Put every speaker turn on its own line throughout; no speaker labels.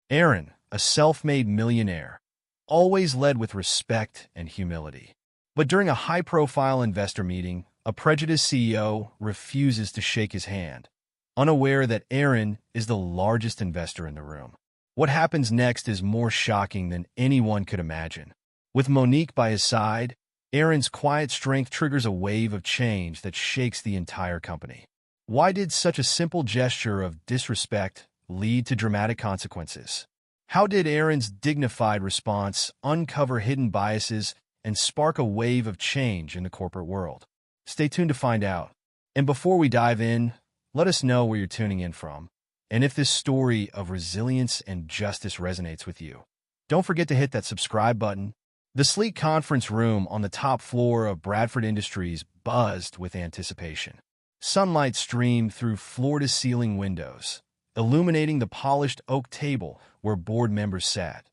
Aaron, a self-made millionaire, always led with respect and humility. But during a high-profile investor meeting, a prejudiced CEO refuses to shake his hand, unaware that Aaron is the largest investor in the room. What happens next is more shocking than anyone could imagine. With Monique by his side, Aaron's quiet strength triggers a wave of change that shakes the entire company. Why did such a simple gesture of disrespect lead to dramatic consequences? How did Aaron's dignified response uncover hidden biases and spark a wave of change in the corporate world? Stay tuned to find out. And before we dive in, let us know where you're tuning in from, and if this story of resilience and justice resonates with you. Don't forget to hit that subscribe button. The sleek conference room on the top floor of Bradford Industries buzzed with anticipation. Sunlight streamed through floor-to-ceiling windows, illuminating the polished oak table where board members sat,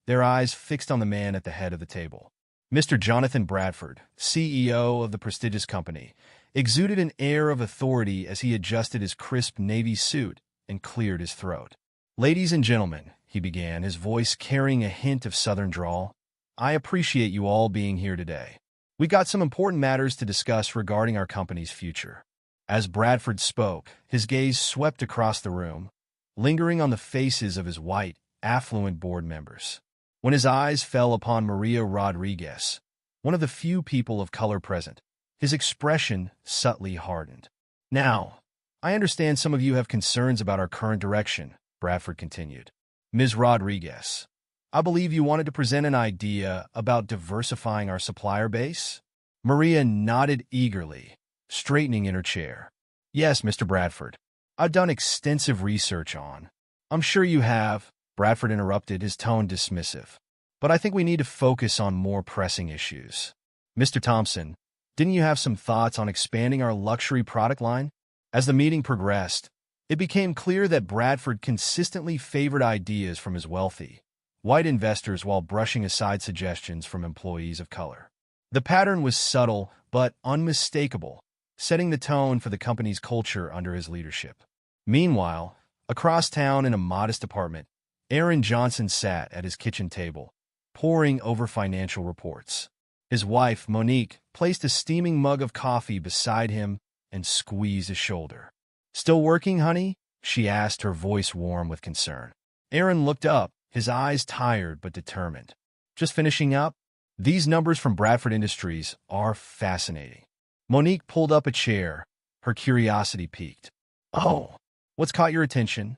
their eyes fixed on the man at the head of the table. Mr. Jonathan Bradford, CEO of the prestigious company, exuded an air of authority as he adjusted his crisp navy suit and cleared his throat. "Ladies and gentlemen," he began, his voice carrying a hint of southern drawl, "I appreciate you all being here today. We got some important matters to discuss regarding our company's future." As Bradford spoke, his gaze swept across the room, lingering on the faces of his white, affluent board members. When his eyes fell upon Maria Rodriguez, one of the few people of color present, his expression subtly hardened. "Now, I understand some of you have concerns about our current direction," Bradford continued. "Ms. Rodriguez, I believe you wanted to present an idea about diversifying our supplier base?" Maria nodded eagerly, straightening in her chair. "Yes, Mr. Bradford. I've done extensive research on." "I'm sure you have," Bradford interrupted, his tone dismissive. "But I think we need to focus on more pressing issues." "Mr. Thompson, didn't you have some thoughts on expanding our luxury product line?" As the meeting progressed, it became clear that Bradford consistently favored ideas from his wealthy, white investors while brushing aside suggestions from employees of color. The pattern was subtle but unmistakable, setting the tone for the company's culture under his leadership. Meanwhile, across town in a modest apartment, Aaron Johnson sat at his kitchen table, poring over financial reports. His wife, Monique, placed a steaming mug of coffee beside him and squeezed his shoulder. "Still working, honey?" she asked, her voice warm with concern. Aaron looked up, his eyes tired but determined. "Just finishing up? These numbers from Bradford Industries are fascinating." Monique pulled up a chair, her curiosity piqued. "Oh, what's caught your attention?"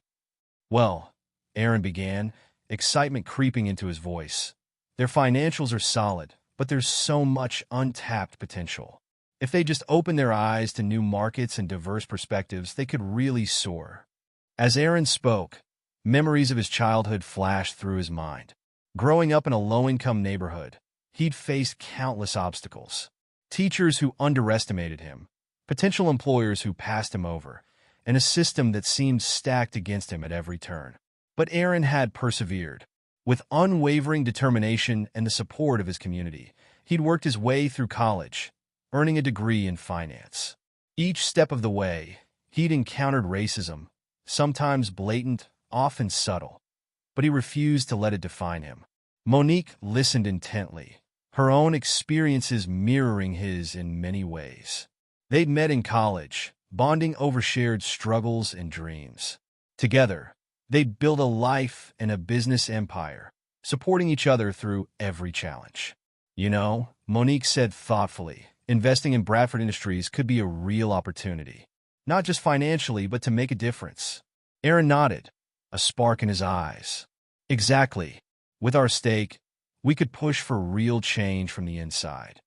"Well," Aaron began, excitement creeping into his voice. "Their financials are solid, but there's so much untapped potential. If they just open their eyes to new markets and diverse perspectives, they could really soar." As Aaron spoke, memories of his childhood flashed through his mind. Growing up in a low-income neighborhood, he'd faced countless obstacles. Teachers who underestimated him, potential employers who passed him over, and a system that seemed stacked against him at every turn. But Aaron had persevered. With unwavering determination and the support of his community, he'd worked his way through college, earning a degree in finance. Each step of the way, he'd encountered racism, sometimes blatant, often subtle, but he refused to let it define him. Monique listened intently, her own experiences mirroring his in many ways. They'd met in college, bonding over shared struggles and dreams. Together, they'd built a life and a business empire, supporting each other through every challenge. "You know," Monique said thoughtfully, "investing in Bradford Industries could be a real opportunity, not just financially, but to make a difference." Aaron nodded, a spark in his eyes. "Exactly. With our stake, we could push for real change from the inside."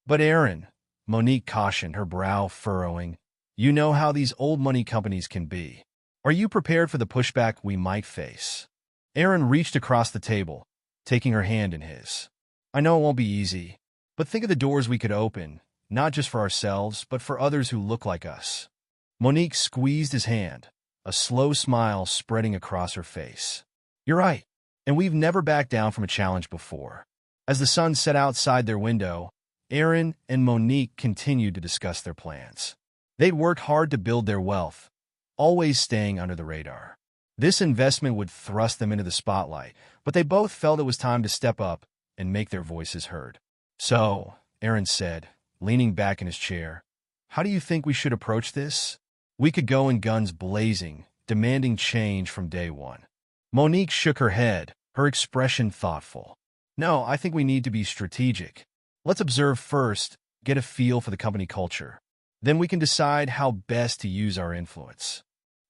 "But Aaron," Monique cautioned, her brow furrowing, "you know how these old money companies can be. Are you prepared for the pushback we might face?" Aaron reached across the table, taking her hand in his. "I know it won't be easy, but think of the doors we could open, not just for ourselves, but for others who look like us." Monique squeezed his hand, a slow smile spreading across her face. "You're right, and we've never backed down from a challenge before." As the sun set outside their window, Aaron and Monique continued to discuss their plans. They'd worked hard to build their wealth, always staying under the radar. This investment would thrust them into the spotlight, but they both felt it was time to step up and make their voices heard. "So," Aaron said, leaning back in his chair, "how do you think we should approach this? We could go in guns blazing, demanding change from day one." Monique shook her head, her expression thoughtful. "No, I think we need to be strategic. Let's observe first, get a feel for the company culture. Then we can decide how best to use our influence."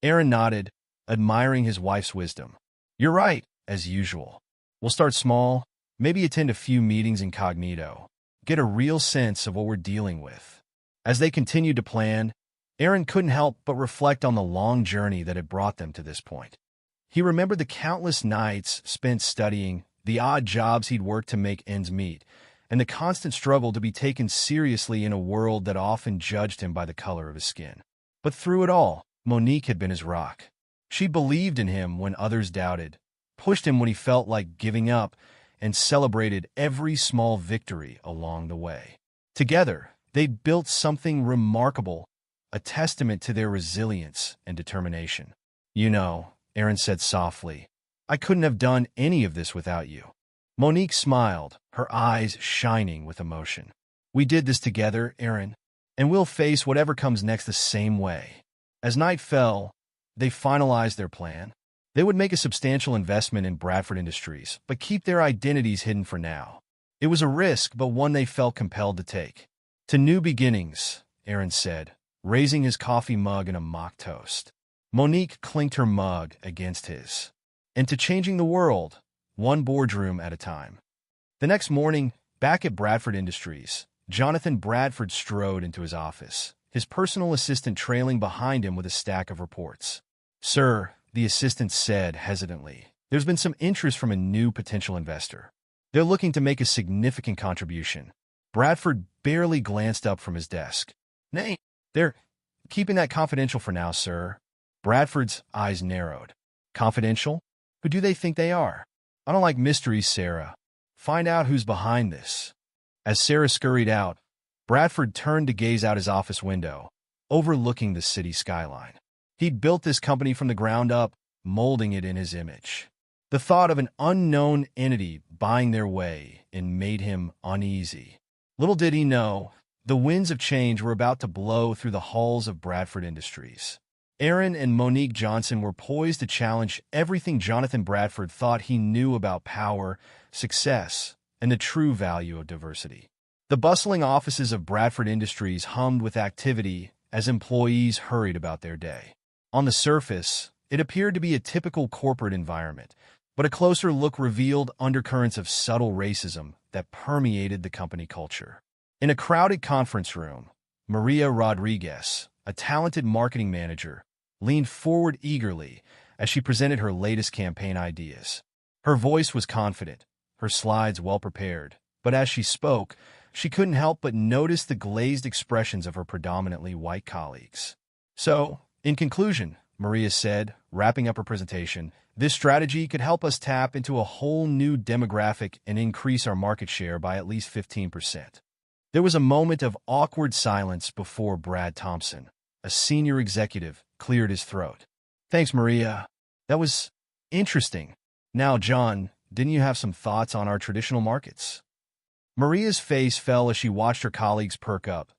Aaron nodded, admiring his wife's wisdom. "You're right, as usual. We'll start small, maybe attend a few meetings incognito, get a real sense of what we're dealing with." As they continued to plan, Aaron couldn't help but reflect on the long journey that had brought them to this point. He remembered the countless nights spent studying, the odd jobs he'd worked to make ends meet, and the constant struggle to be taken seriously in a world that often judged him by the color of his skin. But through it all, Monique had been his rock. She believed in him when others doubted, pushed him when he felt like giving up, and celebrated every small victory along the way. Together, they'd built something remarkable, a testament to their resilience and determination. "You know," Aaron said softly, "I couldn't have done any of this without you." Monique smiled, her eyes shining with emotion. "We did this together, Aaron, and we'll face whatever comes next the same way." As night fell, they finalized their plan. They would make a substantial investment in Bradford Industries, but keep their identities hidden for now. It was a risk, but one they felt compelled to take. "To new beginnings," Aaron said, raising his coffee mug in a mock toast. Monique clinked her mug against his. "And to changing the world, one boardroom at a time." The next morning, back at Bradford Industries, Jonathan Bradford strode into his office, his personal assistant trailing behind him with a stack of reports. "Sir," the assistant said hesitantly, "there's been some interest from a new potential investor. They're looking to make a significant contribution." Bradford barely glanced up from his desk. "Nay, they're keeping that confidential for now, sir." Bradford's eyes narrowed. "Confidential? Who do they think they are?" "I don't like mysteries, Sarah. Find out who's behind this." As Sarah scurried out, Bradford turned to gaze out his office window, overlooking the city skyline. He'd built this company from the ground up, molding it in his image. The thought of an unknown entity buying their way in made him uneasy. Little did he know, the winds of change were about to blow through the halls of Bradford Industries. Aaron and Monique Johnson were poised to challenge everything Jonathan Bradford thought he knew about power, success, and the true value of diversity. The bustling offices of Bradford Industries hummed with activity as employees hurried about their day. On the surface, it appeared to be a typical corporate environment, but a closer look revealed undercurrents of subtle racism that permeated the company culture. In a crowded conference room, Maria Rodriguez, a talented marketing manager, leaned forward eagerly as she presented her latest campaign ideas. Her voice was confident, her slides well-prepared, but as she spoke, she couldn't help but notice the glazed expressions of her predominantly white colleagues. "So, in conclusion," Maria said, wrapping up her presentation, "this strategy could help us tap into a whole new demographic and increase our market share by at least 15%. There was a moment of awkward silence before Brad Thompson, a senior executive, cleared his throat. "Thanks, Maria. That was interesting. Now, John, didn't you have some thoughts on our traditional markets?" Maria's face fell as she watched her colleagues perk up,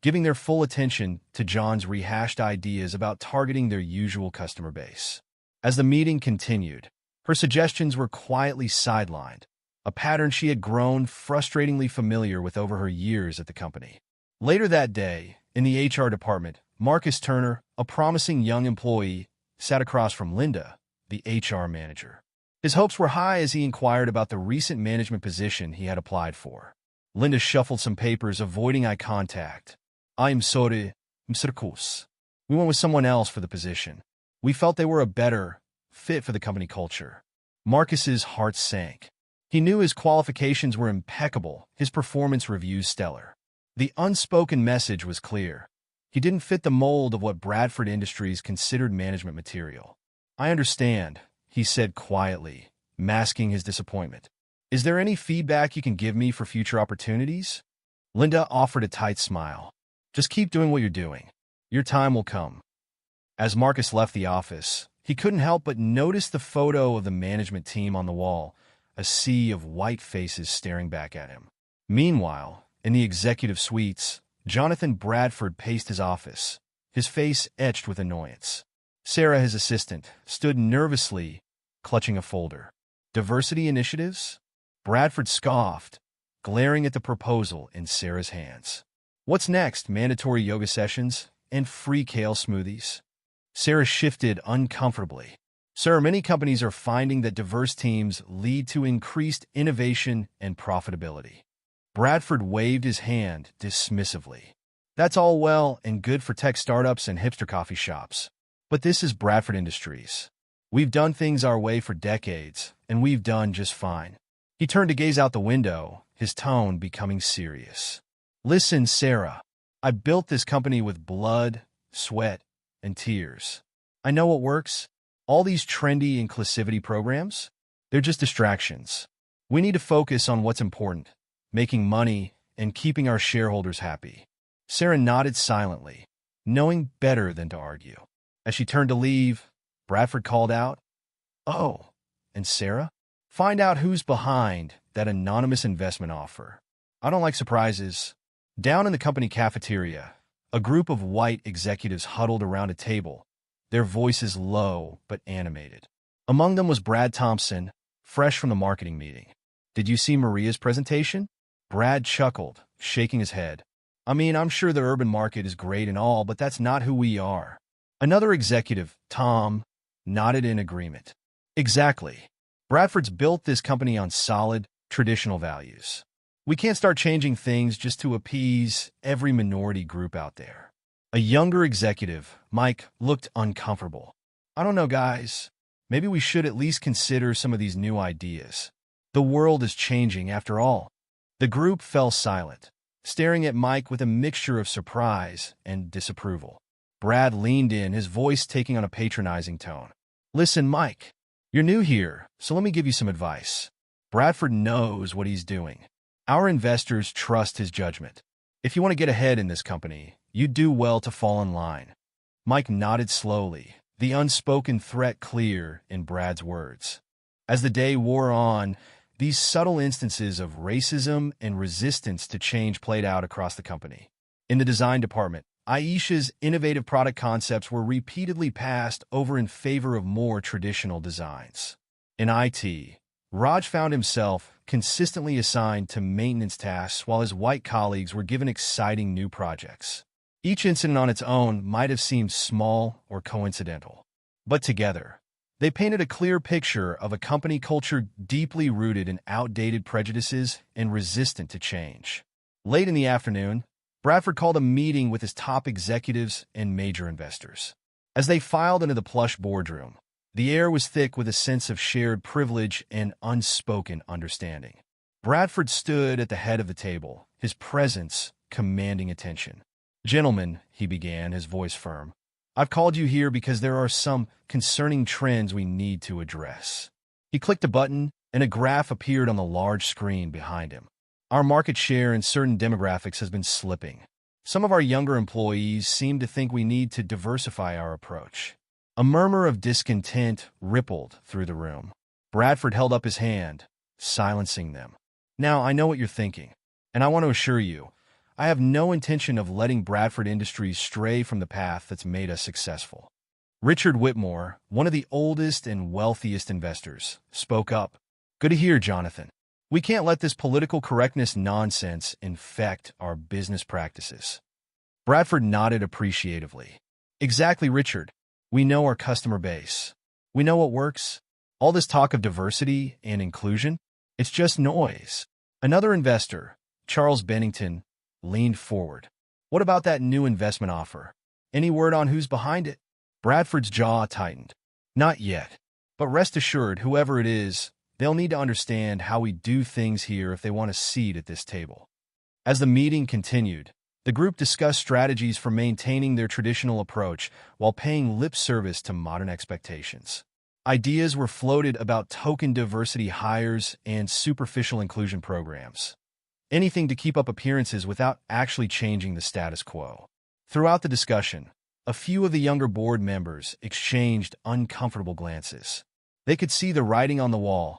giving their full attention to John's rehashed ideas about targeting their usual customer base. As the meeting continued, her suggestions were quietly sidelined, a pattern she had grown frustratingly familiar with over her years at the company. Later that day, in the HR department, Marcus Turner, a promising young employee, sat across from Linda, the HR manager. His hopes were high as he inquired about the recent management position he had applied for. Linda shuffled some papers, avoiding eye contact. "I'm sorry, Mr. Kus. We went with someone else for the position. We felt they were a better fit for the company culture." Marcus's heart sank. He knew his qualifications were impeccable, his performance reviews stellar. The unspoken message was clear. He didn't fit the mold of what Bradford Industries considered management material. "I understand," he said quietly, masking his disappointment. "Is there any feedback you can give me for future opportunities?" Linda offered a tight smile. "Just keep doing what you're doing. Your time will come." As Marcus left the office, he couldn't help but notice the photo of the management team on the wall, a sea of white faces staring back at him. Meanwhile, in the executive suites, Jonathan Bradford paced his office, his face etched with annoyance. Sarah, his assistant, stood nervously, clutching a folder. Diversity initiatives? Bradford scoffed, glaring at the proposal in Sarah's hands. What's next? Mandatory yoga sessions and free kale smoothies? Sarah shifted uncomfortably. Sir, many companies are finding that diverse teams lead to increased innovation and profitability. Bradford waved his hand dismissively. That's all well and good for tech startups and hipster coffee shops. But this is Bradford Industries. We've done things our way for decades, and we've done just fine. He turned to gaze out the window, his tone becoming serious. Listen, Sarah, I built this company with blood, sweat, and tears. I know what works. All these trendy inclusivity programs, they're just distractions. We need to focus on what's important, making money and keeping our shareholders happy. Sarah nodded silently, knowing better than to argue. As she turned to leave, Bradford called out, "Oh, and Sarah? Find out who's behind that anonymous investment offer. I don't like surprises." Down in the company cafeteria, a group of white executives huddled around a table, their voices low but animated. Among them was Brad Thompson, fresh from the marketing meeting. "Did you see Maria's presentation?" Brad chuckled, shaking his head. "I mean, I'm sure the urban market is great and all, but that's not who we are." Another executive, Tom, nodded in agreement. "Exactly. Bradford's built this company on solid, traditional values. We can't start changing things just to appease every minority group out there." A younger executive, Mike, looked uncomfortable. "I don't know, guys. Maybe we should at least consider some of these new ideas. The world is changing after all." The group fell silent, staring at Mike with a mixture of surprise and disapproval. Brad leaned in, his voice taking on a patronizing tone. "Listen, Mike, you're new here, so let me give you some advice. Bradford knows what he's doing. Our investors trust his judgment. If you want to get ahead in this company, you do well to fall in line." Mike nodded slowly, the unspoken threat clear in Brad's words. As the day wore on, these subtle instances of racism and resistance to change played out across the company. In the design department, Aisha's innovative product concepts were repeatedly passed over in favor of more traditional designs. In IT, Raj found himself consistently assigned to maintenance tasks while his white colleagues were given exciting new projects. Each incident on its own might have seemed small or coincidental, but together, they painted a clear picture of a company culture deeply rooted in outdated prejudices and resistant to change. Late in the afternoon, Bradford called a meeting with his top executives and major investors. As they filed into the plush boardroom, the air was thick with a sense of shared privilege and unspoken understanding. Bradford stood at the head of the table, his presence commanding attention. "Gentlemen," he began, his voice firm, "I've called you here because there are some concerning trends we need to address." He clicked a button, and a graph appeared on the large screen behind him. "Our market share in certain demographics has been slipping. Some of our younger employees seem to think we need to diversify our approach." A murmur of discontent rippled through the room. Bradford held up his hand, silencing them. "Now, I know what you're thinking, and I want to assure you, I have no intention of letting Bradford Industries stray from the path that's made us successful." Richard Whitmore, one of the oldest and wealthiest investors, spoke up. "Good to hear, Jonathan. We can't let this political correctness nonsense infect our business practices." Bradford nodded appreciatively. "Exactly, Richard. We know our customer base. We know what works. All this talk of diversity and inclusion, it's just noise." Another investor, Charles Bennington, leaned forward. "What about that new investment offer? Any word on who's behind it?" Bradford's jaw tightened. "Not yet. But rest assured, whoever it is, they'll need to understand how we do things here if they want a seat at this table." As the meeting continued, the group discussed strategies for maintaining their traditional approach while paying lip service to modern expectations. Ideas were floated about token diversity hires and superficial inclusion programs. Anything to keep up appearances without actually changing the status quo. Throughout the discussion, A few of the younger board members exchanged uncomfortable glances. They could see the writing on the wall.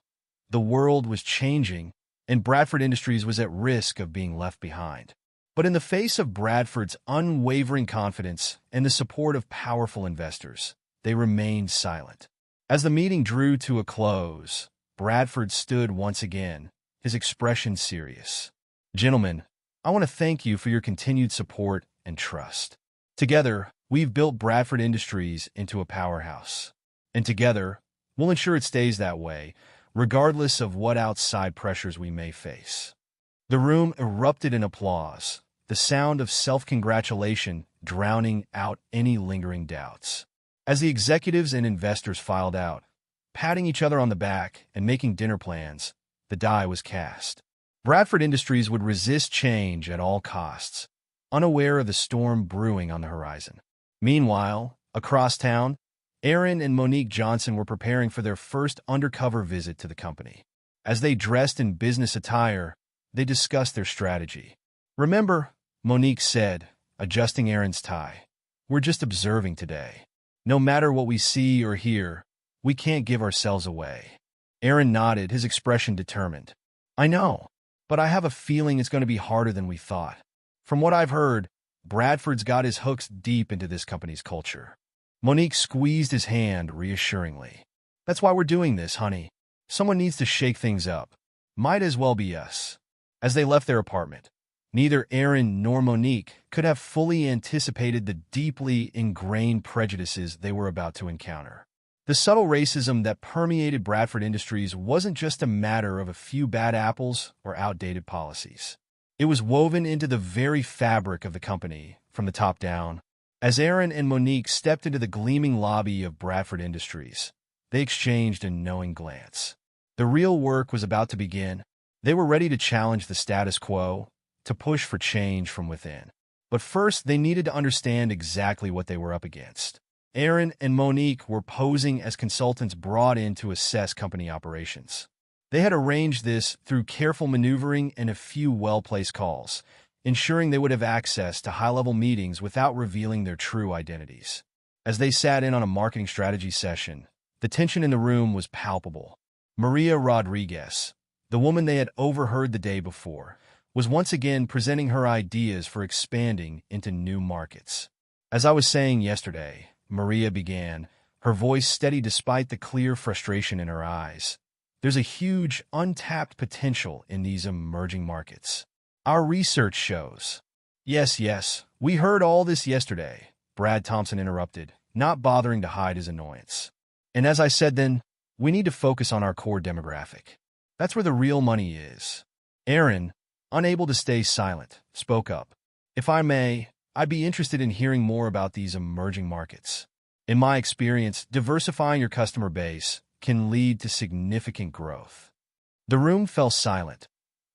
The world was changing, and Bradford Industries was at risk of being left behind. But in the face of Bradford's unwavering confidence and the support of powerful investors, they remained silent. As the meeting drew to a close, Bradford stood once again, his expression serious. "Gentlemen, I want to thank you for your continued support and trust. Together, we've built Bradford Industries into a powerhouse. And together, we'll ensure it stays that way, regardless of what outside pressures we may face." The room erupted in applause, the sound of self-congratulation drowning out any lingering doubts. As the executives and investors filed out, patting each other on the back and making dinner plans, the die was cast. Bradford Industries would resist change at all costs, unaware of the storm brewing on the horizon. Meanwhile, across town, Aaron and Monique Johnson were preparing for their first undercover visit to the company. As they dressed in business attire, they discussed their strategy. "Remember," Monique said, adjusting Aaron's tie, "we're just observing today. No matter what we see or hear, we can't give ourselves away." Aaron nodded, his expression determined. "I know, but I have a feeling it's going to be harder than we thought. From what I've heard, Bradford's got his hooks deep into this company's culture." Monique squeezed his hand reassuringly. "That's why we're doing this, honey. Someone needs to shake things up. Might as well be us." As they left their apartment, neither Aaron nor Monique could have fully anticipated the deeply ingrained prejudices they were about to encounter. The subtle racism that permeated Bradford Industries wasn't just a matter of a few bad apples or outdated policies. It was woven into the very fabric of the company, from the top down. As Aaron and Monique stepped into the gleaming lobby of Bradford Industries, they exchanged a knowing glance. The real work was about to begin. They were ready to challenge the status quo, to push for change from within. But first, they needed to understand exactly what they were up against. Aaron and Monique were posing as consultants brought in to assess company operations. They had arranged this through careful maneuvering and a few well-placed calls, ensuring they would have access to high-level meetings without revealing their true identities. As they sat in on a marketing strategy session, the tension in the room was palpable. Maria Rodriguez, the woman they had overheard the day before, was once again presenting her ideas for expanding into new markets. "As I was saying yesterday," Maria began, her voice steady despite the clear frustration in her eyes, "there's a huge, untapped potential in these emerging markets. Our research shows—" Yes, we heard all this yesterday," Brad Thompson interrupted, not bothering to hide his annoyance. "And as I said then, we need to focus on our core demographic. That's where the real money is." Aaron, unable to stay silent, spoke up. "If I may, I'd be interested in hearing more about these emerging markets. In my experience, diversifying your customer base can lead to significant growth." The room fell silent,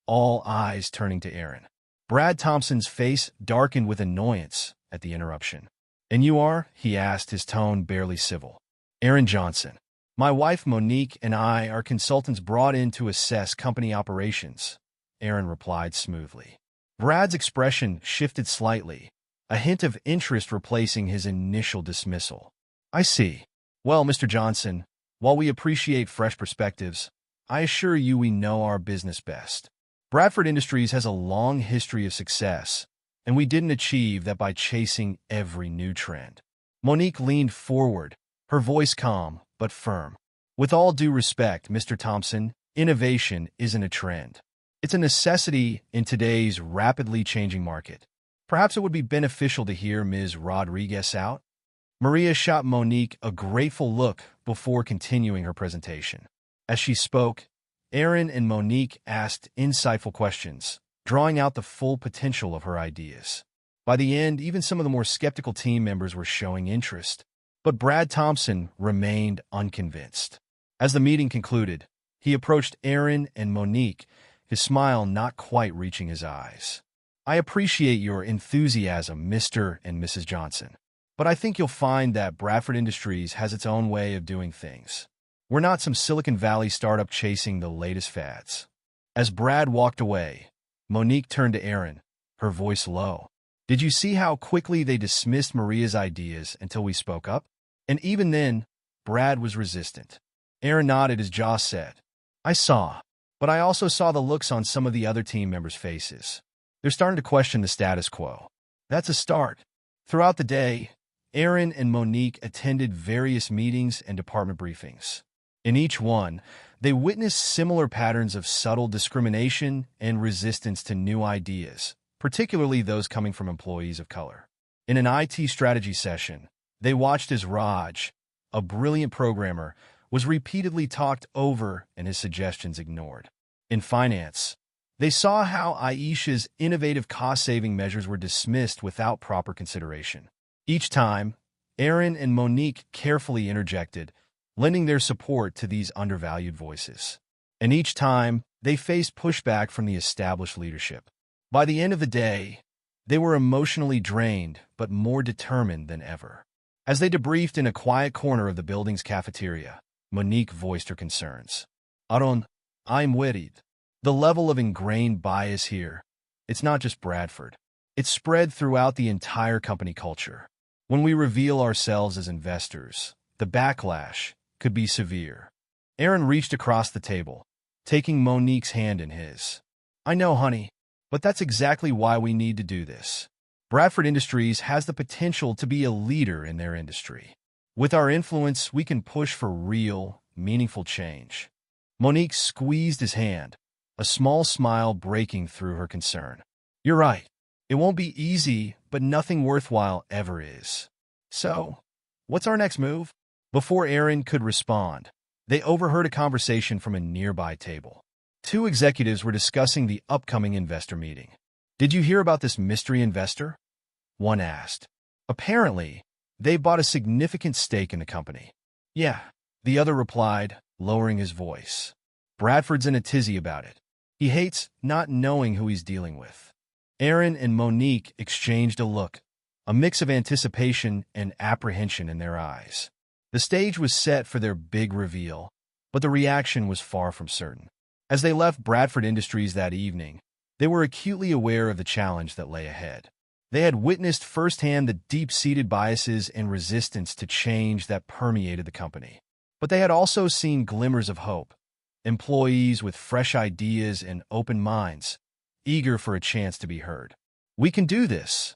all eyes turning to Aaron. Brad Thompson's face darkened with annoyance at the interruption. "And you are?" he asked, his tone barely civil. "Aaron Johnson. My wife Monique and I are consultants brought in to assess company operations," Aaron replied smoothly. Brad's expression shifted slightly, a hint of interest replacing his initial dismissal. "I see. Well, Mr. Johnson, while we appreciate fresh perspectives, I assure you we know our business best. Bradford Industries has a long history of success, and we didn't achieve that by chasing every new trend." Monique leaned forward, her voice calm but firm. "With all due respect, Mr. Thompson, innovation isn't a trend. It's a necessity in today's rapidly changing market. Perhaps it would be beneficial to hear Ms. Rodriguez out." Maria shot Monique a grateful look before continuing her presentation. As she spoke, Aaron and Monique asked insightful questions, drawing out the full potential of her ideas. By the end, even some of the more skeptical team members were showing interest. But Brad Thompson remained unconvinced. As the meeting concluded, he approached Aaron and Monique, his smile not quite reaching his eyes. "I appreciate your enthusiasm, Mr. and Mrs. Johnson. But I think you'll find that Bradford Industries has its own way of doing things. We're not some Silicon Valley startup chasing the latest fads." As Brad walked away, Monique turned to Aaron, her voice low. Did you see how quickly they dismissed Maria's ideas until we spoke up? And even then, Brad was resistant. Aaron nodded as Joss said, I saw, but I also saw the looks on some of the other team members' faces. They're starting to question the status quo. That's a start. Throughout the day, Aaron and Monique attended various meetings and department briefings. In each one, they witnessed similar patterns of subtle discrimination and resistance to new ideas, particularly those coming from employees of color. In an IT strategy session, they watched as Raj, a brilliant programmer, was repeatedly talked over and his suggestions ignored. In finance, they saw how Aisha's innovative cost-saving measures were dismissed without proper consideration. Each time, Aaron and Monique carefully interjected, lending their support to these undervalued voices. And each time, they faced pushback from the established leadership. By the end of the day, they were emotionally drained but more determined than ever. As they debriefed in a quiet corner of the building's cafeteria, Monique voiced her concerns. Aaron, I'm worried. The level of ingrained bias here, it's not just Bradford. It's spread throughout the entire company culture. When we reveal ourselves as investors, the backlash could be severe. Aaron reached across the table, taking Monique's hand in his. I know, honey, but that's exactly why we need to do this. Bradford Industries has the potential to be a leader in their industry. With our influence, we can push for real, meaningful change. Monique squeezed his hand, a small smile breaking through her concern. You're right. It won't be easy, but nothing worthwhile ever is. So, what's our next move? Before Aaron could respond, they overheard a conversation from a nearby table. Two executives were discussing the upcoming investor meeting. Did you hear about this mystery investor? One asked. Apparently, they bought a significant stake in the company. Yeah, the other replied, lowering his voice. Bradford's in a tizzy about it. He hates not knowing who he's dealing with. Aaron and Monique exchanged a look, a mix of anticipation and apprehension in their eyes. The stage was set for their big reveal, but the reaction was far from certain. As they left Bradford Industries that evening, they were acutely aware of the challenge that lay ahead. They had witnessed firsthand the deep-seated biases and resistance to change that permeated the company. But they had also seen glimmers of hope, employees with fresh ideas and open minds, eager for a chance to be heard. We can do this,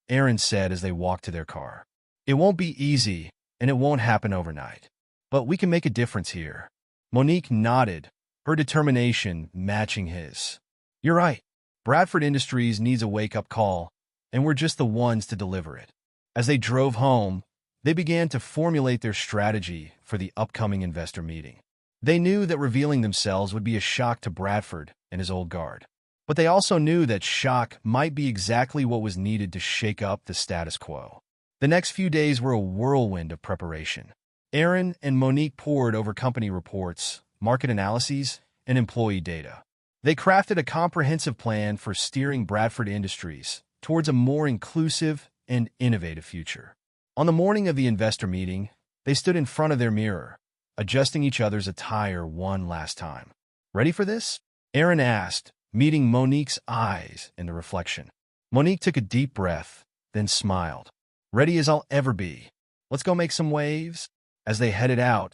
Aaron said as they walked to their car. It won't be easy, and it won't happen overnight. But we can make a difference here. Monique nodded, her determination matching his. You're right. Bradford Industries needs a wake-up call, and we're just the ones to deliver it. As they drove home, they began to formulate their strategy for the upcoming investor meeting. They knew that revealing themselves would be a shock to Bradford and his old guard. But they also knew that shock might be exactly what was needed to shake up the status quo. The next few days were a whirlwind of preparation. Aaron and Monique pored over company reports, market analyses, and employee data. They crafted a comprehensive plan for steering Bradford Industries towards a more inclusive and innovative future. On the morning of the investor meeting, they stood in front of their mirror, adjusting each other's attire one last time. Ready for this? Aaron asked, meeting Monique's eyes in the reflection. Monique took a deep breath, then smiled. Ready as I'll ever be. Let's go make some waves. As they headed out,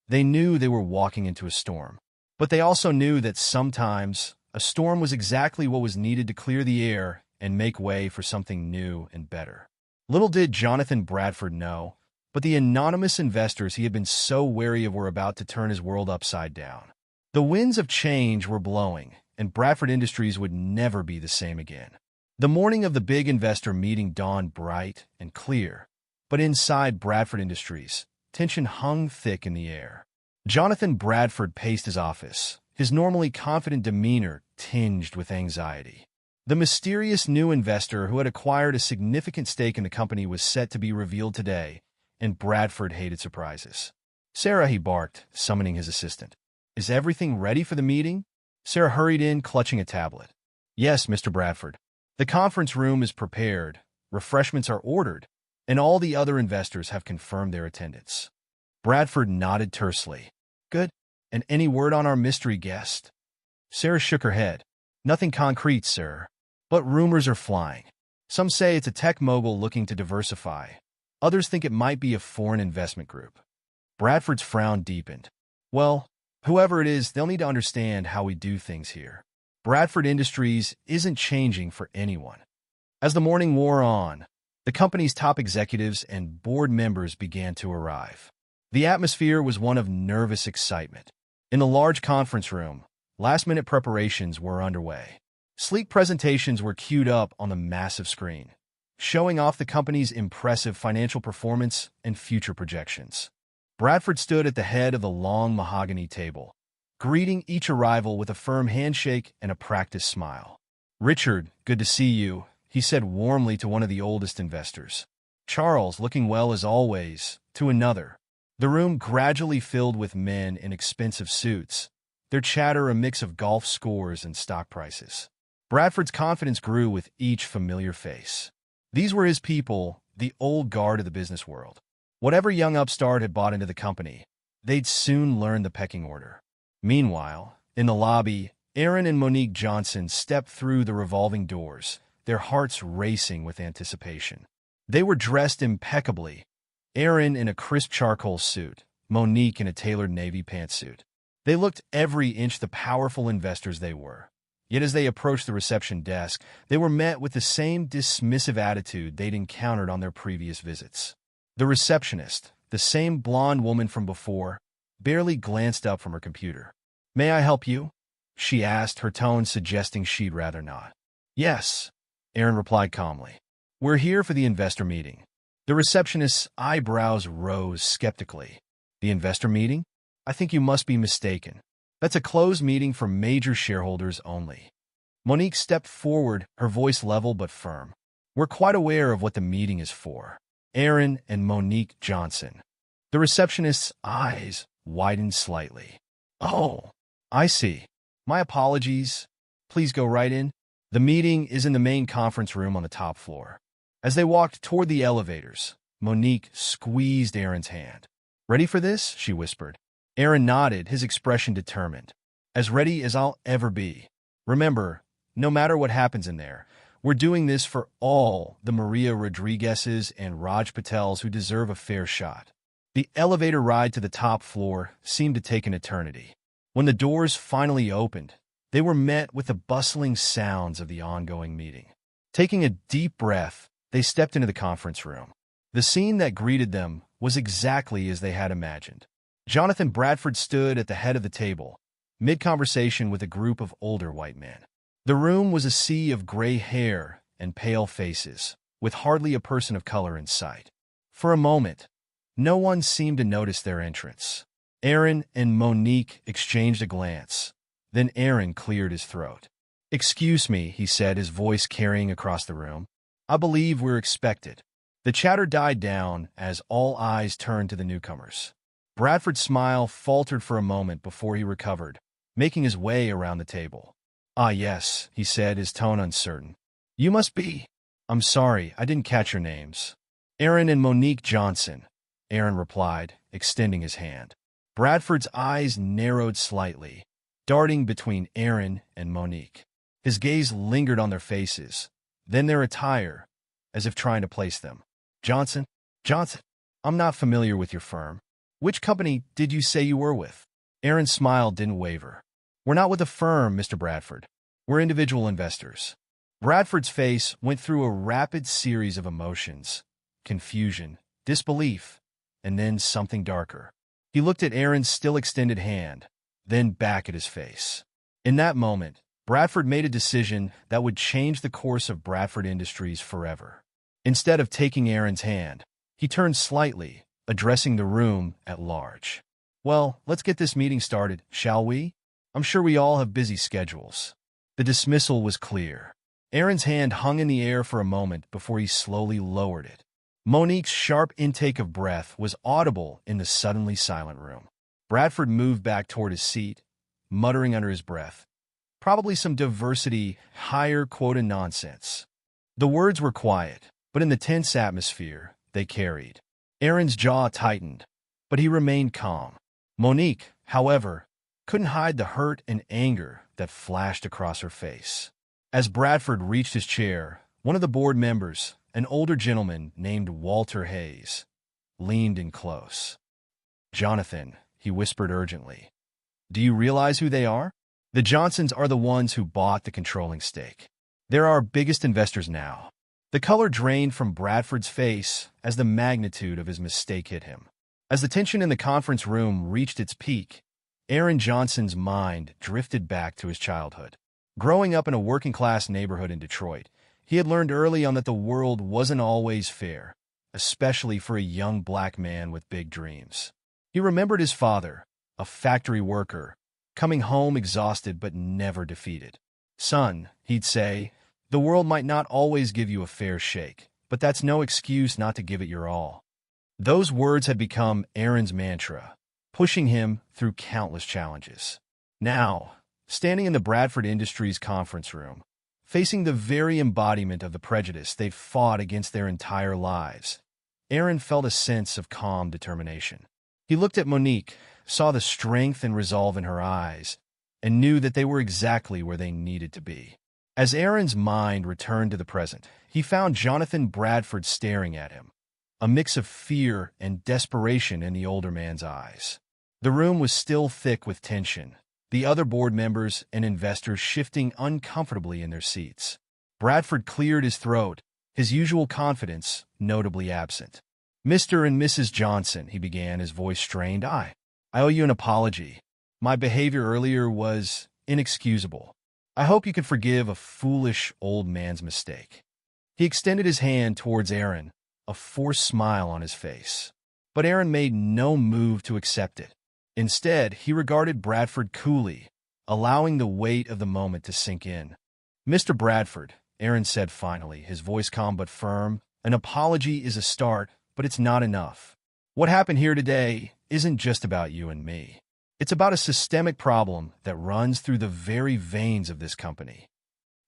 they knew they were walking into a storm. But they also knew that sometimes a storm was exactly what was needed to clear the air and make way for something new and better. Little did Jonathan Bradford know, but the anonymous investors he had been so wary of were about to turn his world upside down. The winds of change were blowing, and Bradford Industries would never be the same again. The morning of the big investor meeting dawned bright and clear, but inside Bradford Industries, tension hung thick in the air. Jonathan Bradford paced his office, his normally confident demeanor tinged with anxiety. The mysterious new investor who had acquired a significant stake in the company was set to be revealed today, and Bradford hated surprises. Sarah, he barked, summoning his assistant. Is everything ready for the meeting? Sarah hurried in, clutching a tablet. Yes, Mr. Bradford. The conference room is prepared, refreshments are ordered, and all the other investors have confirmed their attendance. Bradford nodded tersely. Good. And any word on our mystery guest? Sarah shook her head. Nothing concrete, sir. But rumors are flying. Some say it's a tech mogul looking to diversify. Others think it might be a foreign investment group. Bradford's frown deepened. Well, whoever it is, they'll need to understand how we do things here. Bradford Industries isn't changing for anyone. As the morning wore on, the company's top executives and board members began to arrive. The atmosphere was one of nervous excitement. In the large conference room, last-minute preparations were underway. Sleek presentations were queued up on the massive screen, showing off the company's impressive financial performance and future projections. Bradford stood at the head of the long mahogany table, greeting each arrival with a firm handshake and a practiced smile. "Richard, good to see you," he said warmly to one of the oldest investors. "Charles, looking well as always," to another. The room gradually filled with men in expensive suits, their chatter a mix of golf scores and stock prices. Bradford's confidence grew with each familiar face. These were his people, the old guard of the business world. Whatever young upstart had bought into the company, they'd soon learn the pecking order. Meanwhile, in the lobby, Aaron and Monique Johnson stepped through the revolving doors, their hearts racing with anticipation. They were dressed impeccably, Aaron in a crisp charcoal suit, Monique in a tailored navy pantsuit. They looked every inch the powerful investors they were. Yet as they approached the reception desk, they were met with the same dismissive attitude they'd encountered on their previous visits. The receptionist, the same blonde woman from before, barely glanced up from her computer. "May I help you?" she asked, her tone suggesting she'd rather not. "Yes," Aaron replied calmly. "We're here for the investor meeting." The receptionist's eyebrows rose skeptically. "The investor meeting? I think you must be mistaken. That's a closed meeting for major shareholders only." Monique stepped forward, her voice level but firm. "We're quite aware of what the meeting is for." Aaron and Monique Johnson. The receptionist's eyes widened slightly. "Oh, I see. My apologies. Please go right in." The meeting is in the main conference room on the top floor. As they walked toward the elevators, Monique squeezed Aaron's hand. "Ready for this?" she whispered. Aaron nodded, his expression determined. "As ready as I'll ever be. Remember, no matter what happens in there, we're doing this for all the Maria Rodriguez's and Raj Patels who deserve a fair shot." The elevator ride to the top floor seemed to take an eternity. When the doors finally opened, they were met with the bustling sounds of the ongoing meeting. Taking a deep breath, they stepped into the conference room. The scene that greeted them was exactly as they had imagined. Jonathan Bradford stood at the head of the table, mid-conversation with a group of older white men. The room was a sea of gray hair and pale faces, with hardly a person of color in sight. For a moment, no one seemed to notice their entrance. Aaron and Monique exchanged a glance. Then Aaron cleared his throat. "Excuse me," he said, his voice carrying across the room. "I believe we're expected." The chatter died down as all eyes turned to the newcomers. Bradford's smile faltered for a moment before he recovered, making his way around the table. "Ah, yes," he said, his tone uncertain. "You must be—" "I'm sorry, I didn't catch your names." "Aaron and Monique Johnson," Aaron replied, extending his hand. Bradford's eyes narrowed slightly, darting between Aaron and Monique. His gaze lingered on their faces, then their attire, as if trying to place them. "Johnson? Johnson? I'm not familiar with your firm. Which company did you say you were with?" Aaron's smile didn't waver. "We're not with a firm, Mr. Bradford. We're individual investors." Bradford's face went through a rapid series of emotions: confusion, disbelief, and then something darker. He looked at Aaron's still extended hand, then back at his face. In that moment, Bradford made a decision that would change the course of Bradford Industries forever. Instead of taking Aaron's hand, he turned slightly, addressing the room at large. "Well, let's get this meeting started, shall we? I'm sure we all have busy schedules." The dismissal was clear. Aaron's hand hung in the air for a moment before he slowly lowered it. Monique's sharp intake of breath was audible in the suddenly silent room. Bradford moved back toward his seat, muttering under his breath, "Probably some diversity, higher quota nonsense." The words were quiet, but in the tense atmosphere, they carried. Aaron's jaw tightened, but he remained calm. Monique, however, couldn't hide the hurt and anger that flashed across her face. As Bradford reached his chair, One of the board members, an older gentleman named Walter Hayes, leaned in close. "Jonathan," he whispered urgently, "do you realize who they are? The Johnsons are the ones who bought the controlling stake. They're our biggest investors now." The color drained from Bradford's face as the magnitude of his mistake hit him. As the tension in the conference room reached its peak, Aaron Johnson's mind drifted back to his childhood. Growing up in a working-class neighborhood in Detroit, he had learned early on that the world wasn't always fair, especially for a young black man with big dreams. He remembered his father, a factory worker, coming home exhausted but never defeated. "Son," he'd say, "the world might not always give you a fair shake, but that's no excuse not to give it your all." Those words had become Aaron's mantra, pushing him through countless challenges. Now, standing in the Bradford Industries conference room, facing the very embodiment of the prejudice they'd fought against their entire lives, Aaron felt a sense of calm determination. He looked at Monique, saw the strength and resolve in her eyes, and knew that they were exactly where they needed to be. As Aaron's mind returned to the present, he found Jonathan Bradford staring at him, a mix of fear and desperation in the older man's eyes. The room was still thick with tension, the other board members and investors shifting uncomfortably in their seats. Bradford cleared his throat, his usual confidence notably absent. "Mr. and Mrs. Johnson," he began, his voice strained, I owe you an apology. My behavior earlier was inexcusable. I hope you can forgive a foolish old man's mistake." He extended his hand towards Aaron, a forced smile on his face. But Aaron made no move to accept it. Instead, he regarded Bradford coolly, allowing the weight of the moment to sink in. "Mr. Bradford," Aaron said finally, his voice calm but firm, "an apology is a start, but it's not enough. What happened here today isn't just about you and me. It's about a systemic problem that runs through the very veins of this company."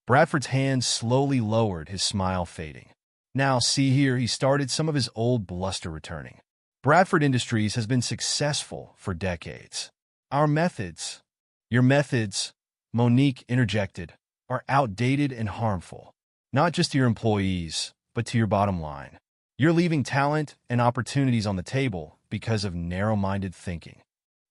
Bradford's hand slowly lowered, his smile fading. "Now, see here," he started, some of his old bluster returning. "Bradford Industries has been successful for decades. Our methods—" "Your methods," Monique interjected, "are outdated and harmful, not just to your employees, but to your bottom line. You're leaving talent and opportunities on the table because of narrow-minded thinking."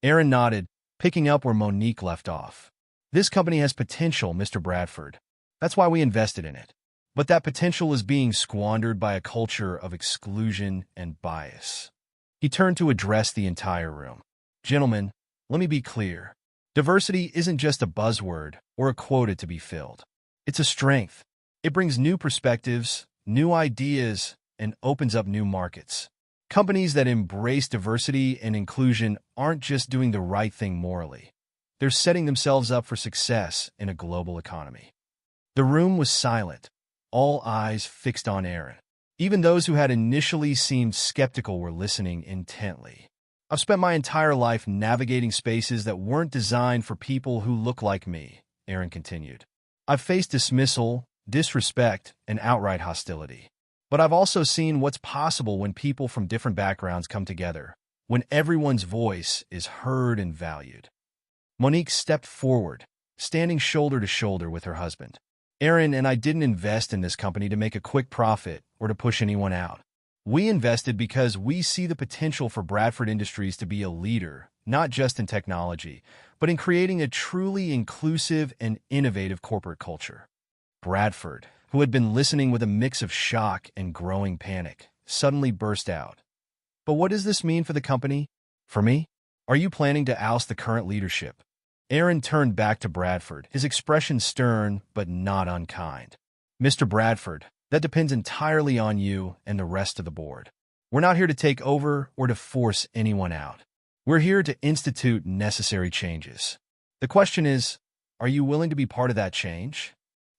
Aaron nodded, picking up where Monique left off. "This company has potential, Mr. Bradford. That's why we invested in it. But that potential is being squandered by a culture of exclusion and bias." He turned to address the entire room. "Gentlemen, let me be clear. Diversity isn't just a buzzword or a quota to be filled. It's a strength. It brings new perspectives, new ideas, and opens up new markets. Companies that embrace diversity and inclusion aren't just doing the right thing morally. They're setting themselves up for success in a global economy." The room was silent, all eyes fixed on Aaron. Even those who had initially seemed skeptical were listening intently. "I've spent my entire life navigating spaces that weren't designed for people who look like me," Aaron continued. "I've faced dismissal, disrespect, and outright hostility. But I've also seen what's possible when people from different backgrounds come together, when everyone's voice is heard and valued." Monique stepped forward, standing shoulder to shoulder with her husband. "Aaron and I didn't invest in this company to make a quick profit or to push anyone out. We invested because we see the potential for Bradford Industries to be a leader, not just in technology, but in creating a truly inclusive and innovative corporate culture." Bradford, who had been listening with a mix of shock and growing panic, suddenly burst out. "But what does this mean for the company? For me? Are you planning to oust the current leadership?" Aaron turned back to Bradford, his expression stern but not unkind. "Mr. Bradford, that depends entirely on you and the rest of the board. We're not here to take over or to force anyone out. We're here to institute necessary changes. The question is, are you willing to be part of that change?"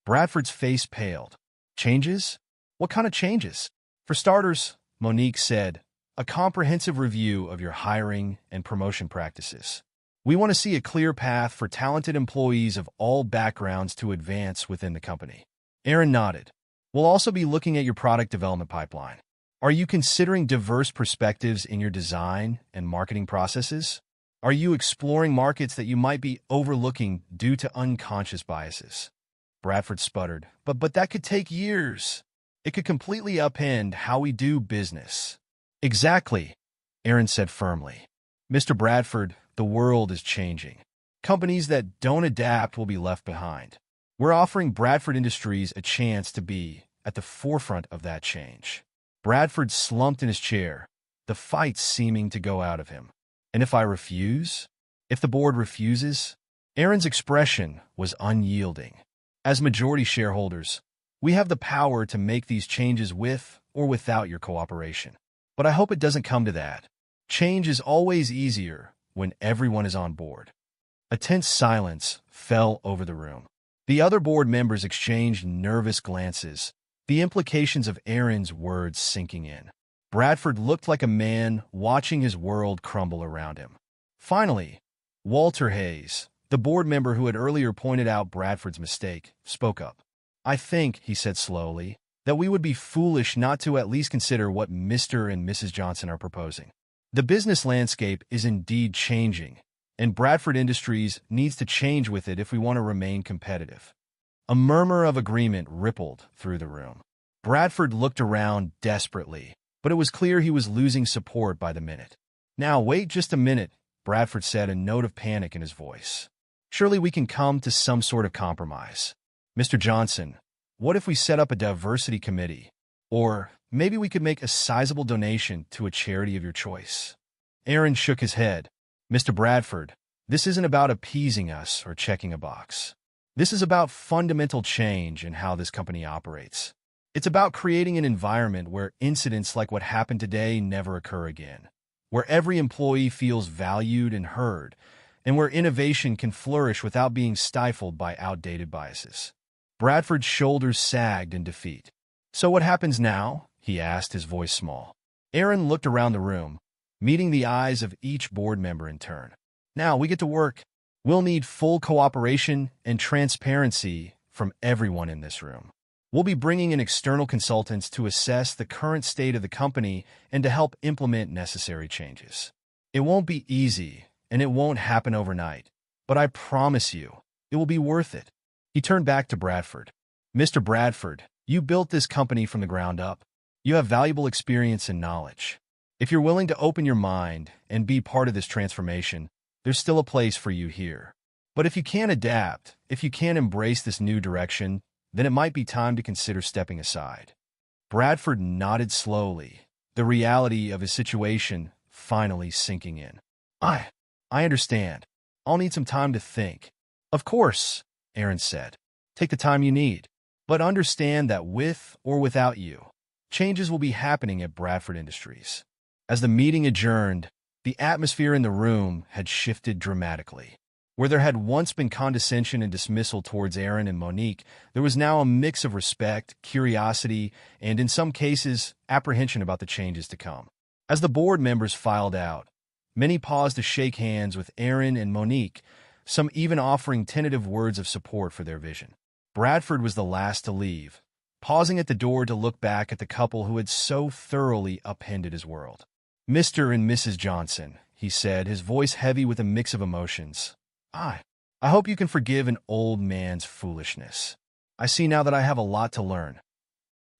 Bradford's face paled. "Changes? What kind of changes?" "For starters," Monique said, "a comprehensive review of your hiring and promotion practices. We want to see a clear path for talented employees of all backgrounds to advance within the company." Aaron nodded. "We'll also be looking at your product development pipeline. Are you considering diverse perspectives in your design and marketing processes? Are you exploring markets that you might be overlooking due to unconscious biases?" Bradford sputtered. But that could take years. It could completely upend how we do business. Exactly, Aaron said firmly. Mr. Bradford, the world is changing. Companies that don't adapt will be left behind. We're offering Bradford Industries a chance to be at the forefront of that change. Bradford slumped in his chair, the fight seeming to go out of him. And if I refuse? If the board refuses? Aaron's expression was unyielding. As majority shareholders, we have the power to make these changes with or without your cooperation. But I hope it doesn't come to that. Change is always easier when everyone is on board. A tense silence fell over the room. The other board members exchanged nervous glances, the implications of Aaron's words sinking in. Bradford looked like a man watching his world crumble around him. Finally, Walter Hayes, the board member who had earlier pointed out Bradford's mistake, spoke up. I think, he said slowly, that we would be foolish not to at least consider what Mr. and Mrs. Johnson are proposing. The business landscape is indeed changing, and Bradford Industries needs to change with it if we want to remain competitive. A murmur of agreement rippled through the room. Bradford looked around desperately, but it was clear he was losing support by the minute. Now, wait just a minute, Bradford said, a note of panic in his voice. Surely we can come to some sort of compromise. Mr. Johnson, what if we set up a diversity committee? Or maybe we could make a sizable donation to a charity of your choice. Aaron shook his head. Mr. Bradford, this isn't about appeasing us or checking a box. This is about fundamental change in how this company operates. It's about creating an environment where incidents like what happened today never occur again, where every employee feels valued and heard, and where innovation can flourish without being stifled by outdated biases. Bradford's shoulders sagged in defeat. So what happens now? He asked, his voice small. Aaron looked around the room, meeting the eyes of each board member in turn. Now we get to work. We'll need full cooperation and transparency from everyone in this room. We'll be bringing in external consultants to assess the current state of the company and to help implement necessary changes. It won't be easy, and it won't happen overnight, but I promise you, it will be worth it. He turned back to Bradford. Mr. Bradford, you built this company from the ground up. You have valuable experience and knowledge. If you're willing to open your mind and be part of this transformation, there's still a place for you here. But if you can't adapt, if you can't embrace this new direction, then it might be time to consider stepping aside. Bradford nodded slowly, the reality of his situation finally sinking in. I understand. I'll need some time to think. Of course, Aaron said. Take the time you need. But understand that with or without you, changes will be happening at Bradford Industries. As the meeting adjourned, the atmosphere in the room had shifted dramatically. Where there had once been condescension and dismissal towards Aaron and Monique, there was now a mix of respect, curiosity, and in some cases, apprehension about the changes to come. As the board members filed out, many paused to shake hands with Aaron and Monique, some even offering tentative words of support for their vision. Bradford was the last to leave, pausing at the door to look back at the couple who had so thoroughly upended his world. Mr. and Mrs. Johnson, he said, his voice heavy with a mix of emotions. I hope you can forgive an old man's foolishness. I see now that I have a lot to learn.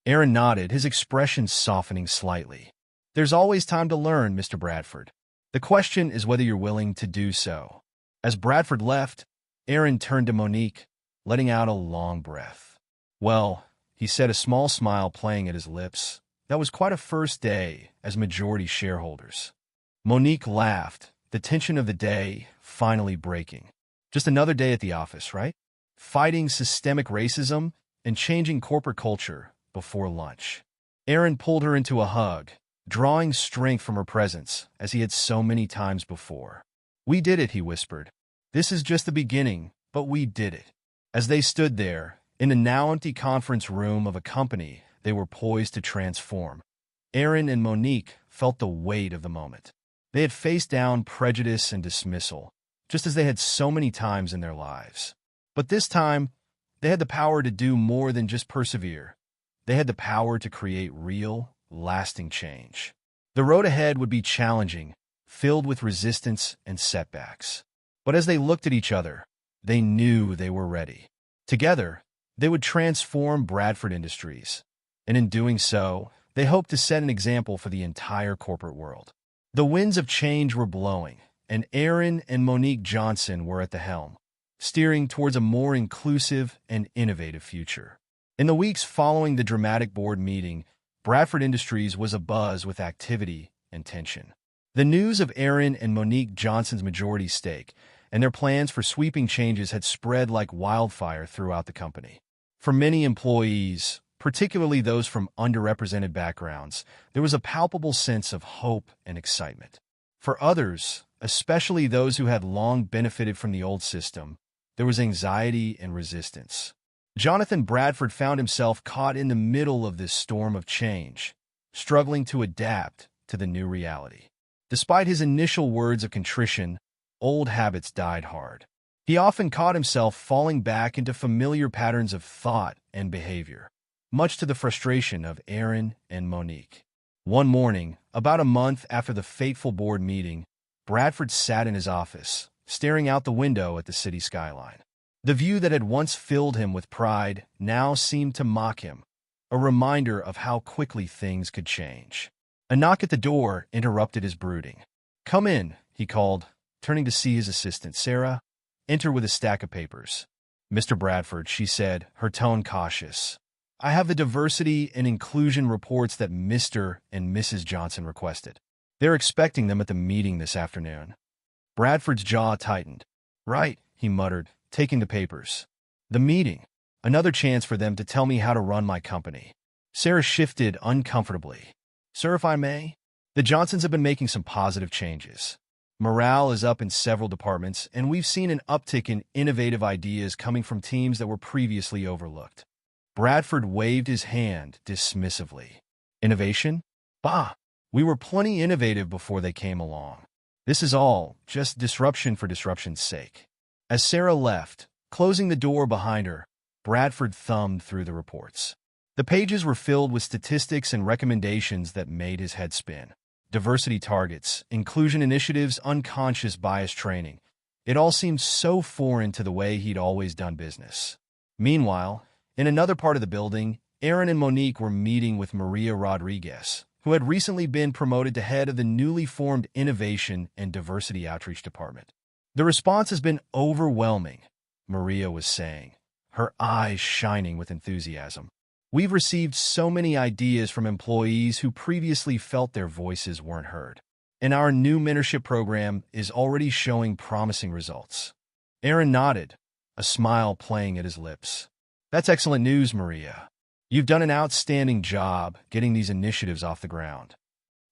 Aaron nodded, his expression softening slightly. There's always time to learn, Mr. Bradford. The question is whether you're willing to do so. As Bradford left, Aaron turned to Monique, letting out a long breath. Well, he said, a small smile playing at his lips. That was quite a first day as majority shareholders. Monique laughed, the tension of the day finally breaking. Just another day at the office, right? Fighting systemic racism and changing corporate culture before lunch. Aaron pulled her into a hug, drawing strength from her presence as he had so many times before. We did it, he whispered. This is just the beginning, but we did it. As they stood there, in the now empty conference room of a company they were poised to transform, Aaron and Monique felt the weight of the moment. They had faced down prejudice and dismissal, just as they had so many times in their lives. But this time, they had the power to do more than just persevere. They had the power to create real, lasting change. The road ahead would be challenging, filled with resistance and setbacks. But as they looked at each other, they knew they were ready. Together, They would transform Bradford Industries, and in doing so, they hoped to set an example for the entire corporate world. The winds of change were blowing, and Aaron and Monique Johnson were at the helm, steering towards a more inclusive and innovative future. In the weeks following the dramatic board meeting, Bradford Industries was abuzz with activity and tension. The news of Aaron and Monique Johnson's majority stake and their plans for sweeping changes had spread like wildfire throughout the company. For many employees, particularly those from underrepresented backgrounds, there was a palpable sense of hope and excitement. For others, especially those who had long benefited from the old system, there was anxiety and resistance. Jonathan Bradford found himself caught in the middle of this storm of change, struggling to adapt to the new reality. Despite his initial words of contrition, old habits died hard. He often caught himself falling back into familiar patterns of thought and behavior, much to the frustration of Aaron and Monique. One morning, about a month after the fateful board meeting, Bradford sat in his office, staring out the window at the city skyline. The view that had once filled him with pride now seemed to mock him, a reminder of how quickly things could change. A knock at the door interrupted his brooding. "Come in," he called, turning to see his assistant, Sarah, enter with a stack of papers. "Mr. Bradford," she said, her tone cautious, "I have the diversity and inclusion reports that Mr. and Mrs. Johnson requested. They're expecting them at the meeting this afternoon." Bradford's jaw tightened. "Right," he muttered, taking the papers. "The meeting. Another chance for them to tell me how to run my company." Sarah shifted uncomfortably. "Sir, if I may, the Johnsons have been making some positive changes. Morale is up in several departments, and we've seen an uptick in innovative ideas coming from teams that were previously overlooked." Bradford waved his hand dismissively. "Innovation? Bah! We were plenty innovative before they came along. This is all just disruption for disruption's sake." As Sarah left, closing the door behind her, Bradford thumbed through the reports. The pages were filled with statistics and recommendations that made his head spin. Diversity targets, inclusion initiatives, unconscious bias training. It all seemed so foreign to the way he'd always done business. Meanwhile, in another part of the building, Aaron and Monique were meeting with Maria Rodriguez, who had recently been promoted to head of the newly formed Innovation and Diversity Outreach Department. "The response has been overwhelming," Maria was saying, her eyes shining with enthusiasm. "We've received so many ideas from employees who previously felt their voices weren't heard. And our new mentorship program is already showing promising results." Aaron nodded, a smile playing at his lips. "That's excellent news, Maria. You've done an outstanding job getting these initiatives off the ground."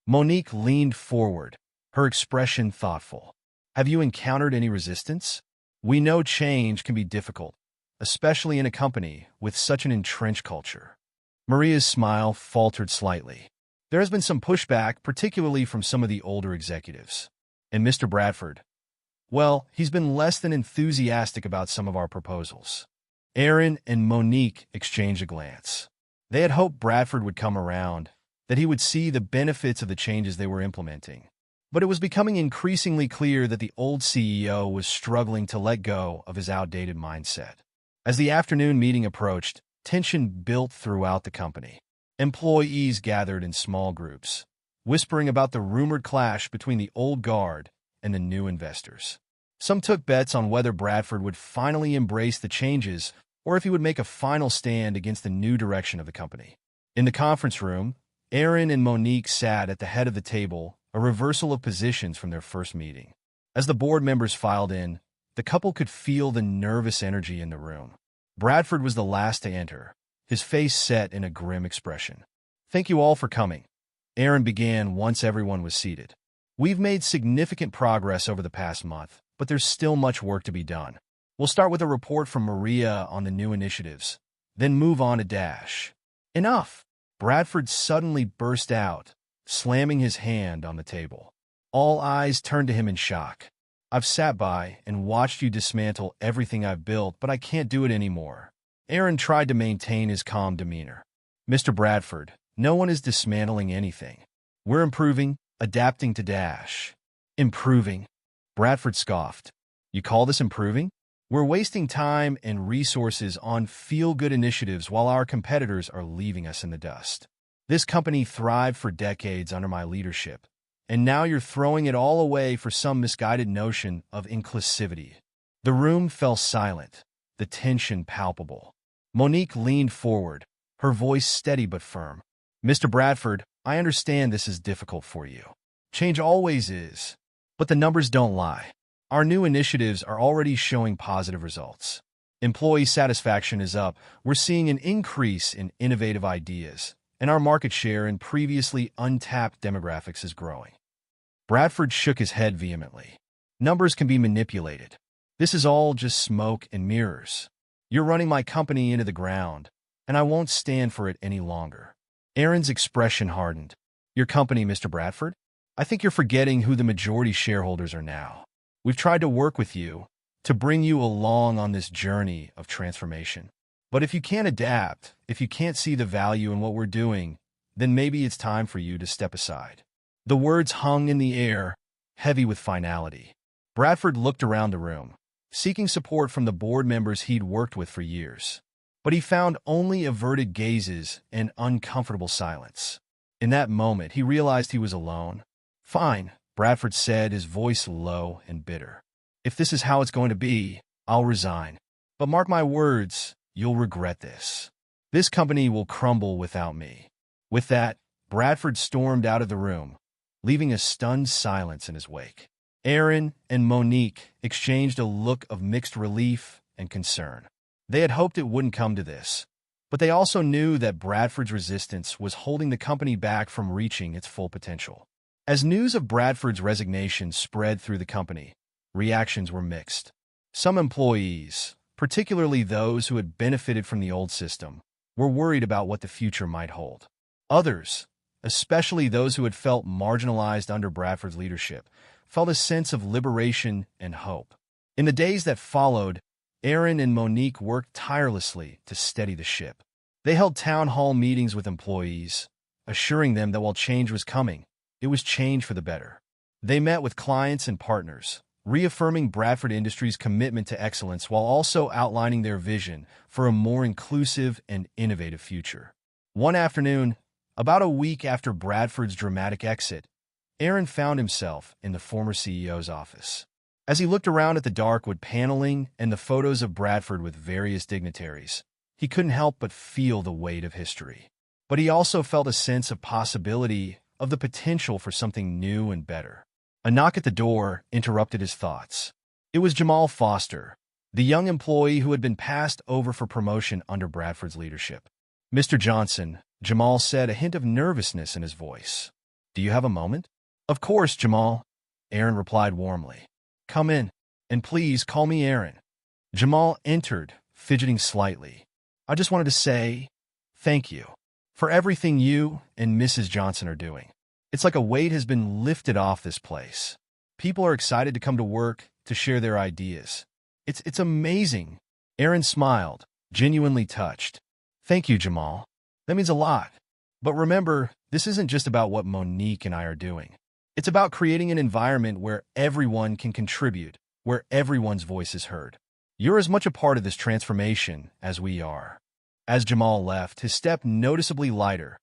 Monique leaned forward, her expression thoughtful. "Have you encountered any resistance? We know change can be difficult, especially in a company with such an entrenched culture." Maria's smile faltered slightly. "There has been some pushback, particularly from some of the older executives. And Mr. Bradford, well, he's been less than enthusiastic about some of our proposals." Aaron and Monique exchanged a glance. They had hoped Bradford would come around, that he would see the benefits of the changes they were implementing. But it was becoming increasingly clear that the old CEO was struggling to let go of his outdated mindset. As the afternoon meeting approached, tension built throughout the company. Employees gathered in small groups, whispering about the rumored clash between the old guard and the new investors. Some took bets on whether Bradford would finally embrace the changes or if he would make a final stand against the new direction of the company. In the conference room, Aaron and Monique sat at the head of the table, a reversal of positions from their first meeting. As the board members filed in, the couple could feel the nervous energy in the room. Bradford was the last to enter, his face set in a grim expression. "Thank you all for coming," Aaron began once everyone was seated. "We've made significant progress over the past month, but there's still much work to be done. We'll start with a report from Maria on the new initiatives, then move on to Dash." "Enough!" Bradford suddenly burst out, slamming his hand on the table. All eyes turned to him in shock. "I've sat by and watched you dismantle everything I've built, but I can't do it anymore." Aaron tried to maintain his calm demeanor. "Mr. Bradford, no one is dismantling anything. We're improving, adapting to Dash." "Improving?" Bradford scoffed. "You call this improving? We're wasting time and resources on feel-good initiatives while our competitors are leaving us in the dust. This company thrived for decades under my leadership, and now you're throwing it all away for some misguided notion of inclusivity. The room fell silent, the tension palpable. Monique leaned forward, her voice steady but firm. Mr. Bradford, I understand this is difficult for you. Change always is. But the numbers don't lie. Our new initiatives are already showing positive results. Employee satisfaction is up, we're seeing an increase in innovative ideas, and our market share in previously untapped demographics is growing. Bradford shook his head vehemently. Numbers can be manipulated. This is all just smoke and mirrors. You're running my company into the ground, and I won't stand for it any longer. Aaron's expression hardened. Your company, Mr. Bradford? I think you're forgetting who the majority shareholders are now. We've tried to work with you, to bring you along on this journey of transformation. But if you can't adapt, if you can't see the value in what we're doing, then maybe it's time for you to step aside. The words hung in the air, heavy with finality. Bradford looked around the room, seeking support from the board members he'd worked with for years. But he found only averted gazes and uncomfortable silence. In that moment, he realized he was alone. Fine, Bradford said, his voice low and bitter. If this is how it's going to be, I'll resign. But mark my words, you'll regret this. This company will crumble without me. With that, Bradford stormed out of the room, leaving a stunned silence in his wake. Aaron and Monique exchanged a look of mixed relief and concern. They had hoped it wouldn't come to this, but they also knew that Bradford's resistance was holding the company back from reaching its full potential. As news of Bradford's resignation spread through the company, reactions were mixed. Some employees, particularly those who had benefited from the old system, were worried about what the future might hold. Others, especially those who had felt marginalized under Bradford's leadership, felt a sense of liberation and hope. In the days that followed, Aaron and Monique worked tirelessly to steady the ship. They held town hall meetings with employees, assuring them that while change was coming, it was change for the better. They met with clients and partners, reaffirming Bradford Industries' commitment to excellence while also outlining their vision for a more inclusive and innovative future. One afternoon, about a week after Bradford's dramatic exit, Aaron found himself in the former CEO's office. As he looked around at the dark wood paneling and the photos of Bradford with various dignitaries, he couldn't help but feel the weight of history. But he also felt a sense of possibility, of the potential for something new and better. A knock at the door interrupted his thoughts. It was Jamal Foster, the young employee who had been passed over for promotion under Bradford's leadership. Mr. Johnson, Jamal said, a hint of nervousness in his voice. Do you have a moment? Of course, Jamal, Aaron replied warmly. Come in, and please call me Aaron. Jamal entered, fidgeting slightly. I just wanted to say thank you for everything you and Mrs. Johnson are doing. It's like a weight has been lifted off this place. People are excited to come to work, to share their ideas. It's amazing. Aaron smiled, genuinely touched. Thank you, Jamal. That means a lot. But remember, this isn't just about what Monique and I are doing. It's about creating an environment where everyone can contribute, where everyone's voice is heard. You're as much a part of this transformation as we are. As Jamal left, his step noticeably lighter,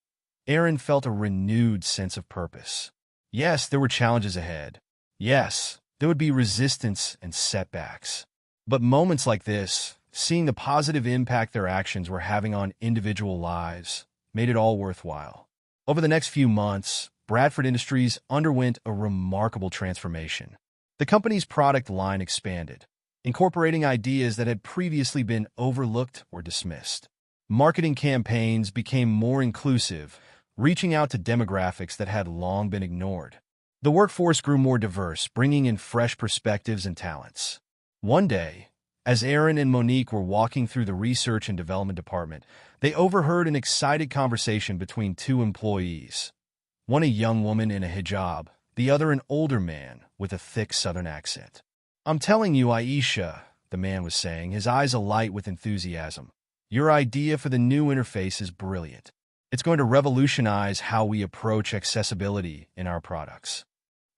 Aaron felt a renewed sense of purpose. Yes, there were challenges ahead. Yes, there would be resistance and setbacks. But moments like this, seeing the positive impact their actions were having on individual lives, made it all worthwhile. Over the next few months, Bradford Industries underwent a remarkable transformation. The company's product line expanded, incorporating ideas that had previously been overlooked or dismissed. Marketing campaigns became more inclusive, reaching out to demographics that had long been ignored. The workforce grew more diverse, bringing in fresh perspectives and talents. One day, as Aaron and Monique were walking through the research and development department, they overheard an excited conversation between two employees. One a young woman in a hijab, the other an older man with a thick southern accent. I'm telling you, Aisha, the man was saying, his eyes alight with enthusiasm. Your idea for the new interface is brilliant. It's going to revolutionize how we approach accessibility in our products.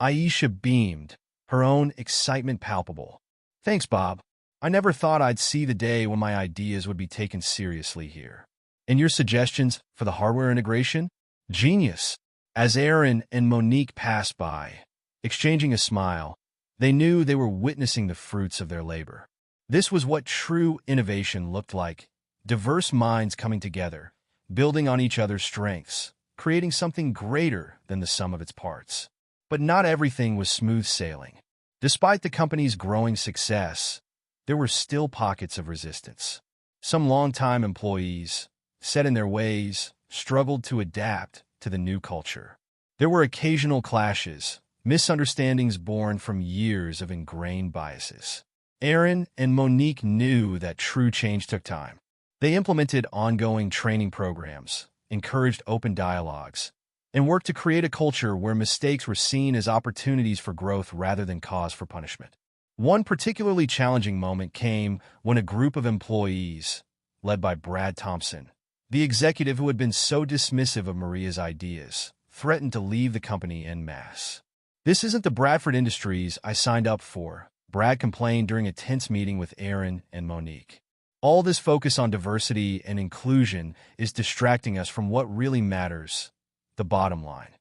Aisha beamed, her own excitement palpable. Thanks, Bob. I never thought I'd see the day when my ideas would be taken seriously here. And your suggestions for the hardware integration? Genius. As Aaron and Monique passed by, exchanging a smile, they knew they were witnessing the fruits of their labor. This was what true innovation looked like: diverse minds coming together, building on each other's strengths, creating something greater than the sum of its parts. But not everything was smooth sailing. Despite the company's growing success, there were still pockets of resistance. Some longtime employees, set in their ways, struggled to adapt to the new culture. There were occasional clashes, misunderstandings born from years of ingrained biases. Aaron and Monique knew that true change took time. They implemented ongoing training programs, encouraged open dialogues, and worked to create a culture where mistakes were seen as opportunities for growth rather than cause for punishment. One particularly challenging moment came when a group of employees, led by Brad Thompson, the executive who had been so dismissive of Maria's ideas, threatened to leave the company en masse. "This isn't the Bradford Industries I signed up for," Brad complained during a tense meeting with Aaron and Monique. "All this focus on diversity and inclusion is distracting us from what really matters, the bottom line."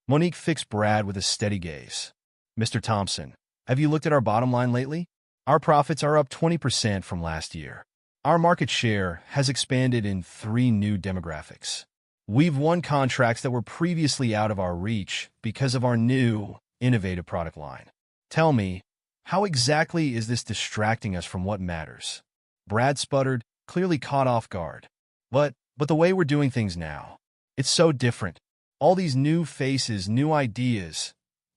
Monique fixed Brad with a steady gaze. "Mr. Thompson, have you looked at our bottom line lately? Our profits are up 20% from last year. Our market share has expanded in 3 new demographics. We've won contracts that were previously out of our reach because of our new, innovative product line. Tell me, how exactly is this distracting us from what matters?" Brad sputtered, clearly caught off guard. But the way we're doing things now, it's so different. All these new faces, new ideas.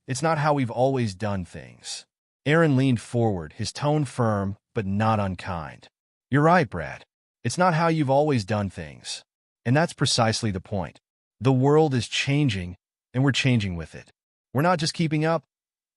It's not how we've always done things." Aaron leaned forward, his tone firm but not unkind. "You're right, Brad. It's not how you've always done things. And that's precisely the point. The world is changing, and we're changing with it. We're not just keeping up,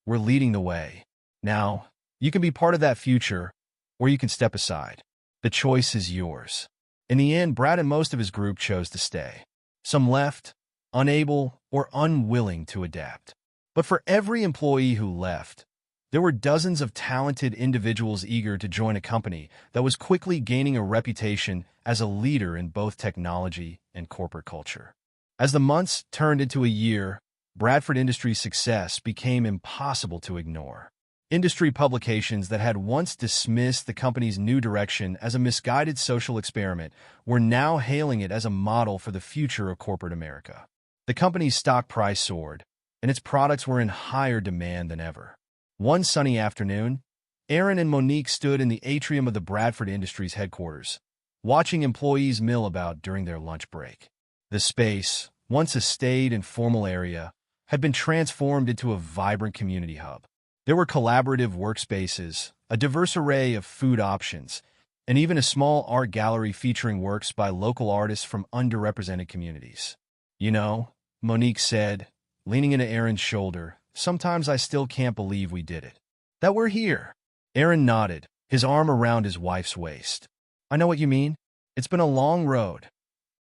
we're leading the way. Now, you can be part of that future, or you can step aside. The choice is yours." In the end, Brad and most of his group chose to stay. Some left, unable or unwilling to adapt. But for every employee who left, there were dozens of talented individuals eager to join a company that was quickly gaining a reputation as a leader in both technology and corporate culture. As the months turned into a year, Bradford Industries' success became impossible to ignore. Industry publications that had once dismissed the company's new direction as a misguided social experiment were now hailing it as a model for the future of corporate America. The company's stock price soared, and its products were in higher demand than ever. One sunny afternoon, Aaron and Monique stood in the atrium of the Bradford Industries headquarters, watching employees mill about during their lunch break. The space, once a staid and formal area, had been transformed into a vibrant community hub. There were collaborative workspaces, a diverse array of food options, and even a small art gallery featuring works by local artists from underrepresented communities. "You know," Monique said, leaning into Aaron's shoulder, "sometimes I still can't believe we did it. That we're here." Aaron nodded, his arm around his wife's waist. "I know what you mean. It's been a long road."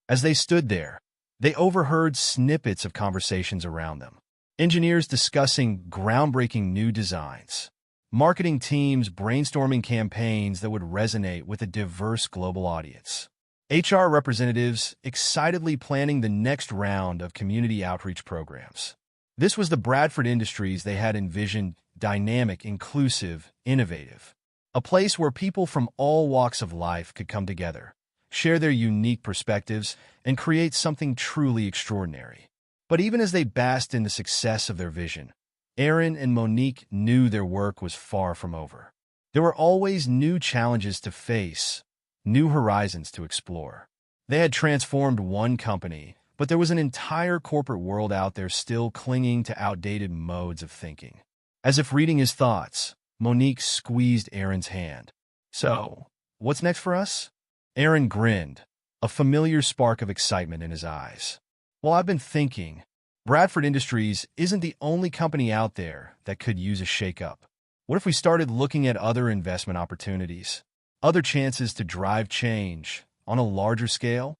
As they stood there, they overheard snippets of conversations around them. Engineers discussing groundbreaking new designs. Marketing teams brainstorming campaigns that would resonate with a diverse global audience. HR representatives excitedly planning the next round of community outreach programs. This was the Bradford Industries they had envisioned: dynamic, inclusive, innovative. A place where people from all walks of life could come together, share their unique perspectives, and create something truly extraordinary. But even as they basked in the success of their vision, Aaron and Monique knew their work was far from over. There were always new challenges to face, new horizons to explore. They had transformed one company, but there was an entire corporate world out there still clinging to outdated modes of thinking. As if reading his thoughts, Monique squeezed Aaron's hand. "So, what's next for us?" Aaron grinned, a familiar spark of excitement in his eyes. "Well, I've been thinking, Bradford Industries isn't the only company out there that could use a shake-up. What if we started looking at other investment opportunities, other chances to drive change on a larger scale?"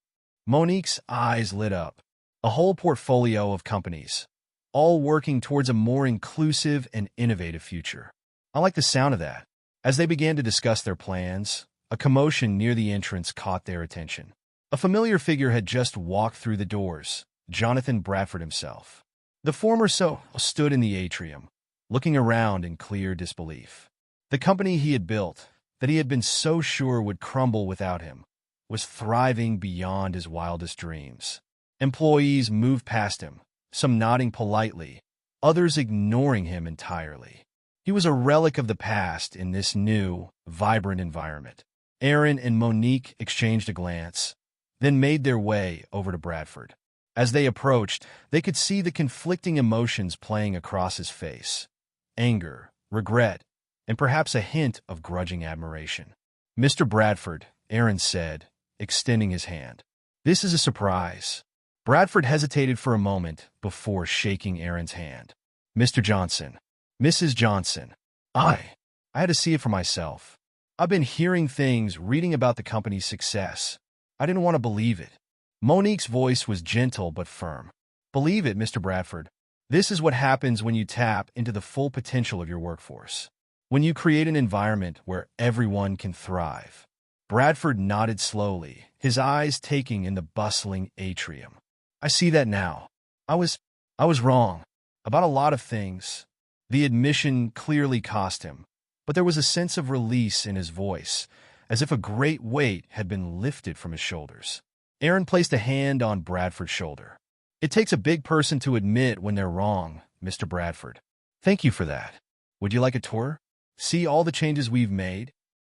Monique's eyes lit up. A whole portfolio of companies, all working towards a more inclusive and innovative future. "I like the sound of that." As they began to discuss their plans, a commotion near the entrance caught their attention. A familiar figure had just walked through the doors, Jonathan Bradford himself. The former stood in the atrium, looking around in clear disbelief. The company he had built, that he had been so sure would crumble without him, was thriving beyond his wildest dreams. Employees moved past him, some nodding politely, others ignoring him entirely. He was a relic of the past in this new, vibrant environment. Aaron and Monique exchanged a glance, then made their way over to Bradford. As they approached, they could see the conflicting emotions playing across his face: anger, regret, and perhaps a hint of grudging admiration. "Mr. Bradford," Aaron said, extending his hand. "This is a surprise." Bradford hesitated for a moment before shaking Aaron's hand. "Mr. Johnson, Mrs. Johnson, I had to see it for myself. I've been hearing things, reading about the company's success. I didn't want to believe it." Monique's voice was gentle but firm. "Believe it, Mr. Bradford. This is what happens when you tap into the full potential of your workforce. When you create an environment where everyone can thrive." Bradford nodded slowly, his eyes taking in the bustling atrium. "I see that now. I was wrong about a lot of things." The admission clearly cost him, but there was a sense of release in his voice, as if a great weight had been lifted from his shoulders. Aaron placed a hand on Bradford's shoulder. "It takes a big person to admit when they're wrong, Mr. Bradford. Thank you for that. Would you like a tour? See all the changes we've made?"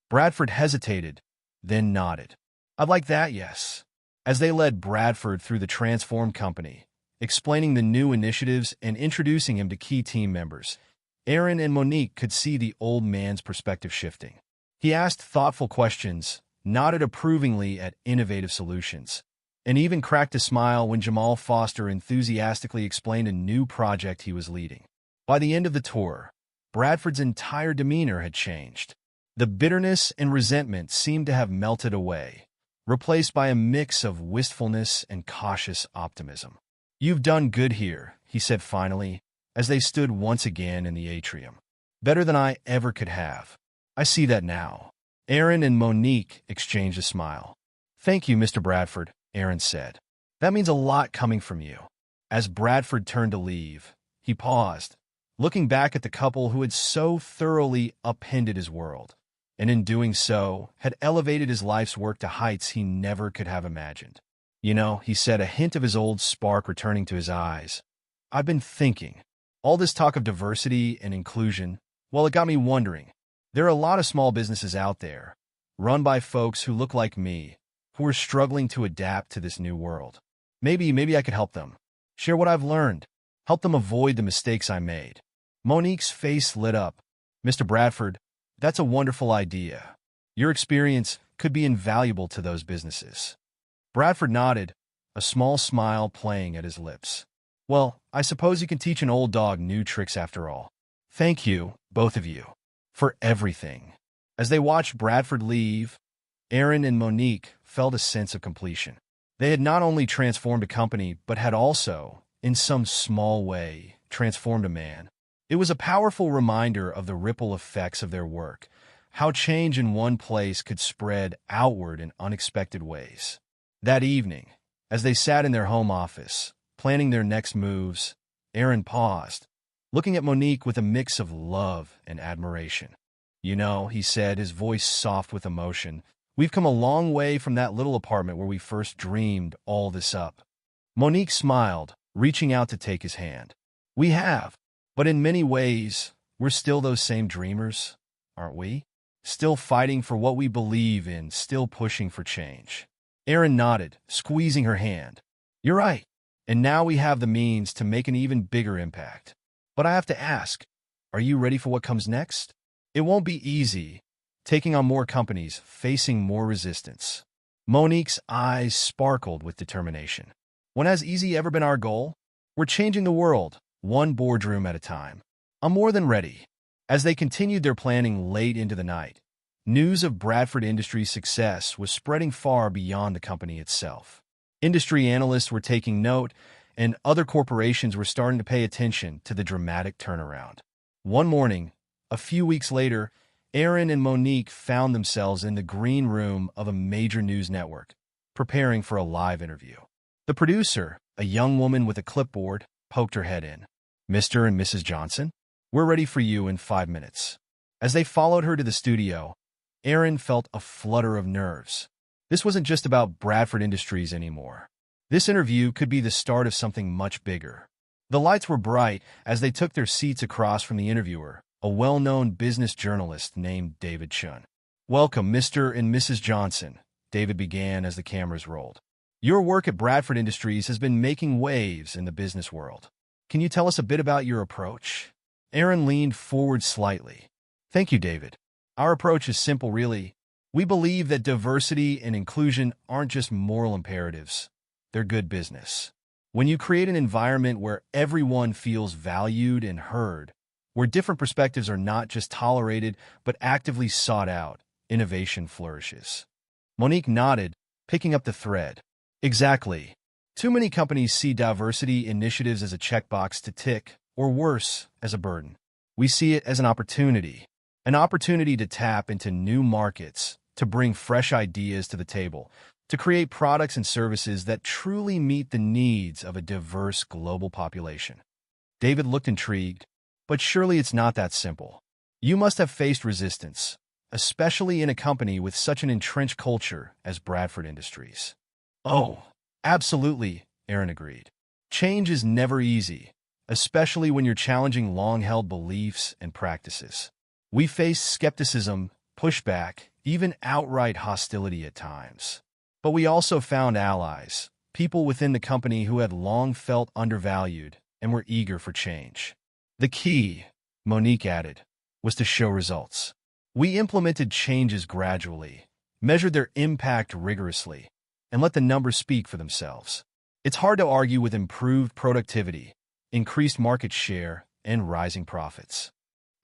Bradford hesitated, then nodded. "I'd like that, yes." As they led Bradford through the transformed company, explaining the new initiatives and introducing him to key team members, Aaron and Monique could see the old man's perspective shifting. He asked thoughtful questions, nodded approvingly at innovative solutions, and even cracked a smile when Jamal Foster enthusiastically explained a new project he was leading. By the end of the tour, Bradford's entire demeanor had changed. The bitterness and resentment seemed to have melted away, replaced by a mix of wistfulness and cautious optimism. "You've done good here," he said finally, as they stood once again in the atrium. "Better than I ever could have. I see that now." Aaron and Monique exchanged a smile. "Thank you, Mr. Bradford," Aaron said. "That means a lot coming from you." As Bradford turned to leave, he paused, looking back at the couple who had so thoroughly upended his world, and in doing so, had elevated his life's work to heights he never could have imagined. "You know," he said, a hint of his old spark returning to his eyes, "I've been thinking. All this talk of diversity and inclusion, well, it got me wondering. There are a lot of small businesses out there, run by folks who look like me, who are struggling to adapt to this new world. Maybe I could help them, share what I've learned, help them avoid the mistakes I made." Monique's face lit up. "Mr. Bradford, that's a wonderful idea. Your experience could be invaluable to those businesses." Bradford nodded, a small smile playing at his lips. "Well, I suppose you can teach an old dog new tricks after all. Thank you, both of you, for everything." As they watched Bradford leave, Aaron and Monique felt a sense of completion. They had not only transformed a company, but had also, in some small way, transformed a man. It was a powerful reminder of the ripple effects of their work, how change in one place could spread outward in unexpected ways. That evening, as they sat in their home office, planning their next moves, Aaron paused, looking at Monique with a mix of love and admiration. "You know," he said, his voice soft with emotion, "we've come a long way from that little apartment where we first dreamed all this up." Monique smiled, reaching out to take his hand. "We have, but in many ways, we're still those same dreamers, aren't we? Still fighting for what we believe in, still pushing for change." Aaron nodded, squeezing her hand. "You're right. And now we have the means to make an even bigger impact. But I have to ask, are you ready for what comes next? It won't be easy, taking on more companies, facing more resistance." Monique's eyes sparkled with determination. "When has easy ever been our goal? We're changing the world, one boardroom at a time. I'm more than ready." As they continued their planning late into the night, news of Bradford Industries' success was spreading far beyond the company itself. Industry analysts were taking note, and other corporations were starting to pay attention to the dramatic turnaround. One morning, a few weeks later, Aaron and Monique found themselves in the green room of a major news network, preparing for a live interview. The producer, a young woman with a clipboard, poked her head in. "Mr. and Mrs. Johnson, we're ready for you in 5 minutes." As they followed her to the studio, Aaron felt a flutter of nerves. This wasn't just about Bradford Industries anymore. This interview could be the start of something much bigger. The lights were bright as they took their seats across from the interviewer, a well-known business journalist named David Chun. "Welcome, Mr. and Mrs. Johnson," David began as the cameras rolled. "Your work at Bradford Industries has been making waves in the business world. Can you tell us a bit about your approach?" Aaron leaned forward slightly. "Thank you, David. Our approach is simple, really. We believe that diversity and inclusion aren't just moral imperatives. They're good business. When you create an environment where everyone feels valued and heard, where different perspectives are not just tolerated but actively sought out, innovation flourishes." Monique nodded, picking up the thread. "Exactly. Too many companies see diversity initiatives as a checkbox to tick, or worse, as a burden. We see it as an opportunity to tap into new markets, to bring fresh ideas to the table, to create products and services that truly meet the needs of a diverse global population." David looked intrigued. "But surely it's not that simple. You must have faced resistance, especially in a company with such an entrenched culture as Bradford Industries." "Oh, absolutely," Aaron agreed. "Change is never easy, especially when you're challenging long-held beliefs and practices. We face skepticism, pushback, even outright hostility at times. But we also found allies, people within the company who had long felt undervalued and were eager for change. The key," Monique added, "was to show results. We implemented changes gradually, measured their impact rigorously, and let the numbers speak for themselves. It's hard to argue with improved productivity, increased market share, and rising profits."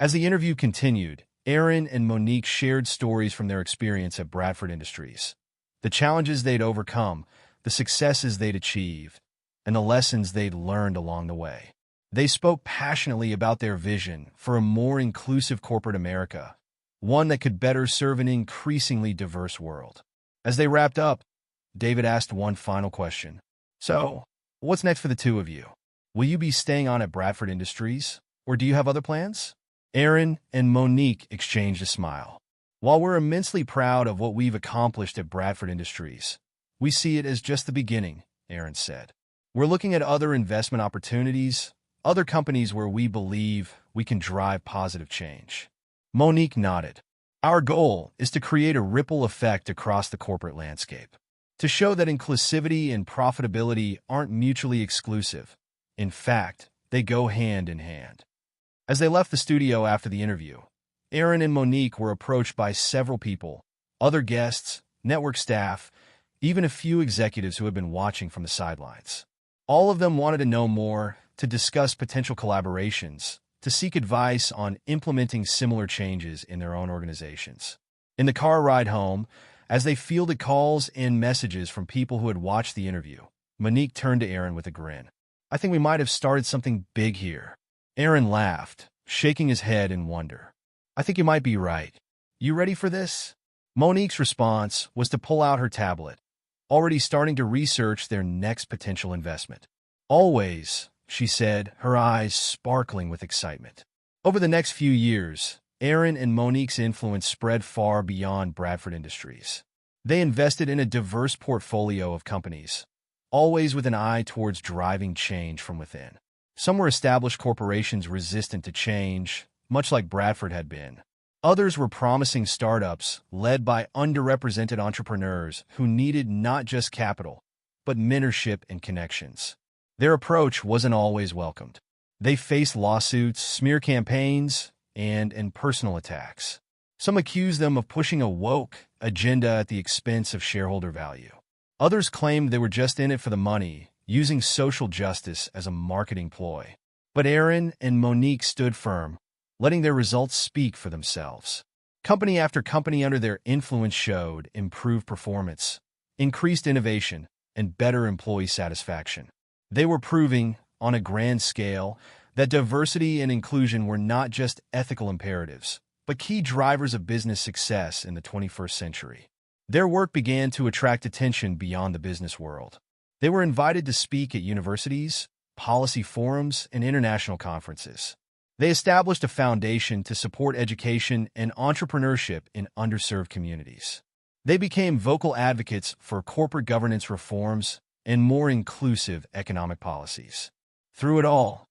As the interview continued, Aaron and Monique shared stories from their experience at Bradford Industries. The challenges they'd overcome, the successes they'd achieved, and the lessons they'd learned along the way. They spoke passionately about their vision for a more inclusive corporate America, one that could better serve an increasingly diverse world. As they wrapped up, David asked one final question. "So, what's next for the two of you? Will you be staying on at Bradford Industries, or do you have other plans?" Aaron and Monique exchanged a smile. "While we're immensely proud of what we've accomplished at Bradford Industries, we see it as just the beginning," Aaron said. "We're looking at other investment opportunities, other companies where we believe we can drive positive change." Monique nodded. "Our goal is to create a ripple effect across the corporate landscape, to show that inclusivity and profitability aren't mutually exclusive. In fact, they go hand in hand." As they left the studio after the interview, Aaron and Monique were approached by several people, other guests, network staff, even a few executives who had been watching from the sidelines. All of them wanted to know more, to discuss potential collaborations, to seek advice on implementing similar changes in their own organizations. In the car ride home, as they fielded calls and messages from people who had watched the interview, Monique turned to Aaron with a grin. "I think we might have started something big here." Aaron laughed, shaking his head in wonder. "I think you might be right. You ready for this?" Monique's response was to pull out her tablet, already starting to research their next potential investment. "Always," she said, her eyes sparkling with excitement. Over the next few years, Aaron and Monique's influence spread far beyond Bradford Industries. They invested in a diverse portfolio of companies, always with an eye towards driving change from within. Some were established corporations resistant to change, much like Bradford had been. Others were promising startups led by underrepresented entrepreneurs who needed not just capital, but mentorship and connections. Their approach wasn't always welcomed. They faced lawsuits, smear campaigns, and personal attacks. Some accused them of pushing a woke agenda at the expense of shareholder value. Others claimed they were just in it for the money, using social justice as a marketing ploy. But Aaron and Monique stood firm, letting their results speak for themselves. Company after company under their influence showed improved performance, increased innovation, and better employee satisfaction. They were proving, on a grand scale, that diversity and inclusion were not just ethical imperatives, but key drivers of business success in the 21st century. Their work began to attract attention beyond the business world. They were invited to speak at universities, policy forums, and international conferences. They established a foundation to support education and entrepreneurship in underserved communities. They became vocal advocates for corporate governance reforms and more inclusive economic policies. Through it all,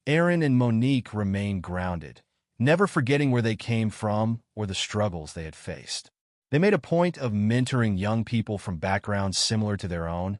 Aaron and Monique remained grounded, never forgetting where they came from or the struggles they had faced. They made a point of mentoring young people from backgrounds similar to their own,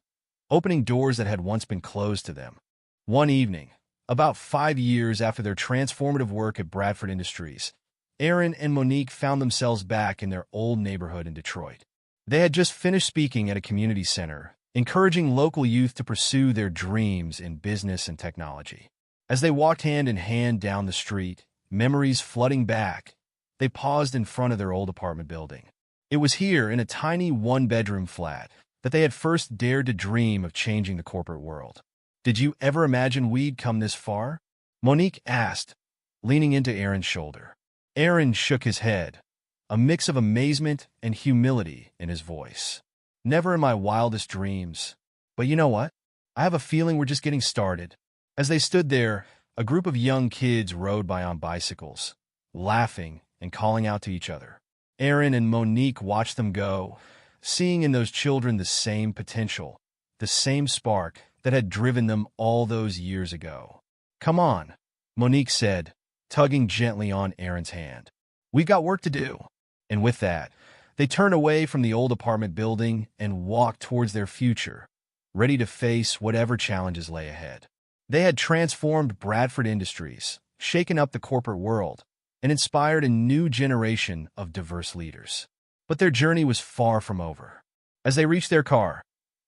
opening doors that had once been closed to them. One evening, about 5 years after their transformative work at Bradford Industries, Aaron and Monique found themselves back in their old neighborhood in Detroit. They had just finished speaking at a community center, encouraging local youth to pursue their dreams in business and technology. As they walked hand in hand down the street, memories flooding back, they paused in front of their old apartment building. It was here, in a tiny one-bedroom flat, that they had first dared to dream of changing the corporate world. "Did you ever imagine we'd come this far?" Monique asked, leaning into Aaron's shoulder. Aaron shook his head, a mix of amazement and humility in his voice. "Never in my wildest dreams. But you know what? I have a feeling we're just getting started." As they stood there, a group of young kids rode by on bicycles, laughing and calling out to each other. Aaron and Monique watched them go, seeing in those children the same potential, the same spark that had driven them all those years ago. "Come on," Monique said, tugging gently on Aaron's hand. "We've got work to do." And with that, they turned away from the old apartment building and walked towards their future, ready to face whatever challenges lay ahead. They had transformed Bradford Industries, shaken up the corporate world, and inspired a new generation of diverse leaders. But their journey was far from over. As they reached their car,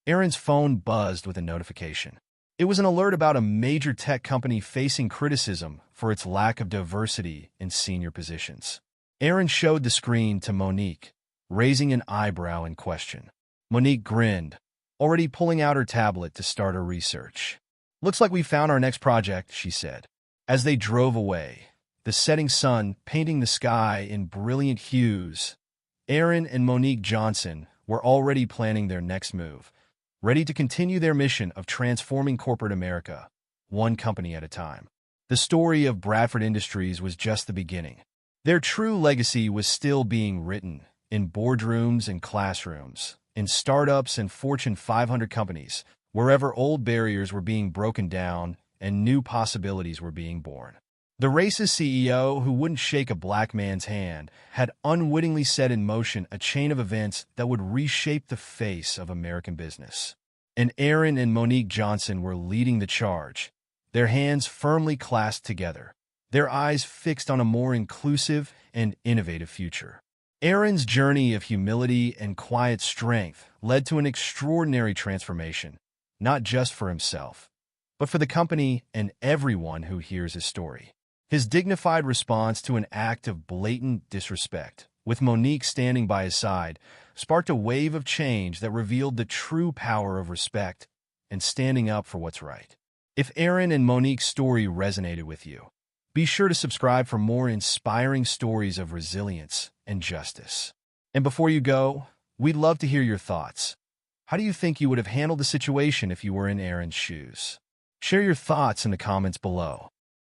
Aaron's phone buzzed with a notification. It was an alert about a major tech company facing criticism for its lack of diversity in senior positions. Aaron showed the screen to Monique, raising an eyebrow in question. Monique grinned, already pulling out her tablet to start her research. "Looks like we found our next project," she said. As they drove away, the setting sun painting the sky in brilliant hues, Aaron and Monique Johnson were already planning their next move, ready to continue their mission of transforming corporate America, one company at a time. The story of Bradford Industries was just the beginning. Their true legacy was still being written in boardrooms and classrooms, in startups and Fortune 500 companies, wherever old barriers were being broken down and new possibilities were being born. The racist CEO who wouldn't shake a black man's hand had unwittingly set in motion a chain of events that would reshape the face of American business. And Aaron and Monique Johnson were leading the charge, their hands firmly clasped together, their eyes fixed on a more inclusive and innovative future. Aaron's journey of humility and quiet strength led to an extraordinary transformation, not just for himself, but for the company and everyone who hears his story. His dignified response to an act of blatant disrespect, with Monique standing by his side, sparked a wave of change that revealed the true power of respect and standing up for what's right. If Aaron and Monique's story resonated with you, be sure to subscribe for more inspiring stories of resilience and justice. And before you go, we'd love to hear your thoughts. How do you think you would have handled the situation if you were in Aaron's shoes? Share your thoughts in the comments below.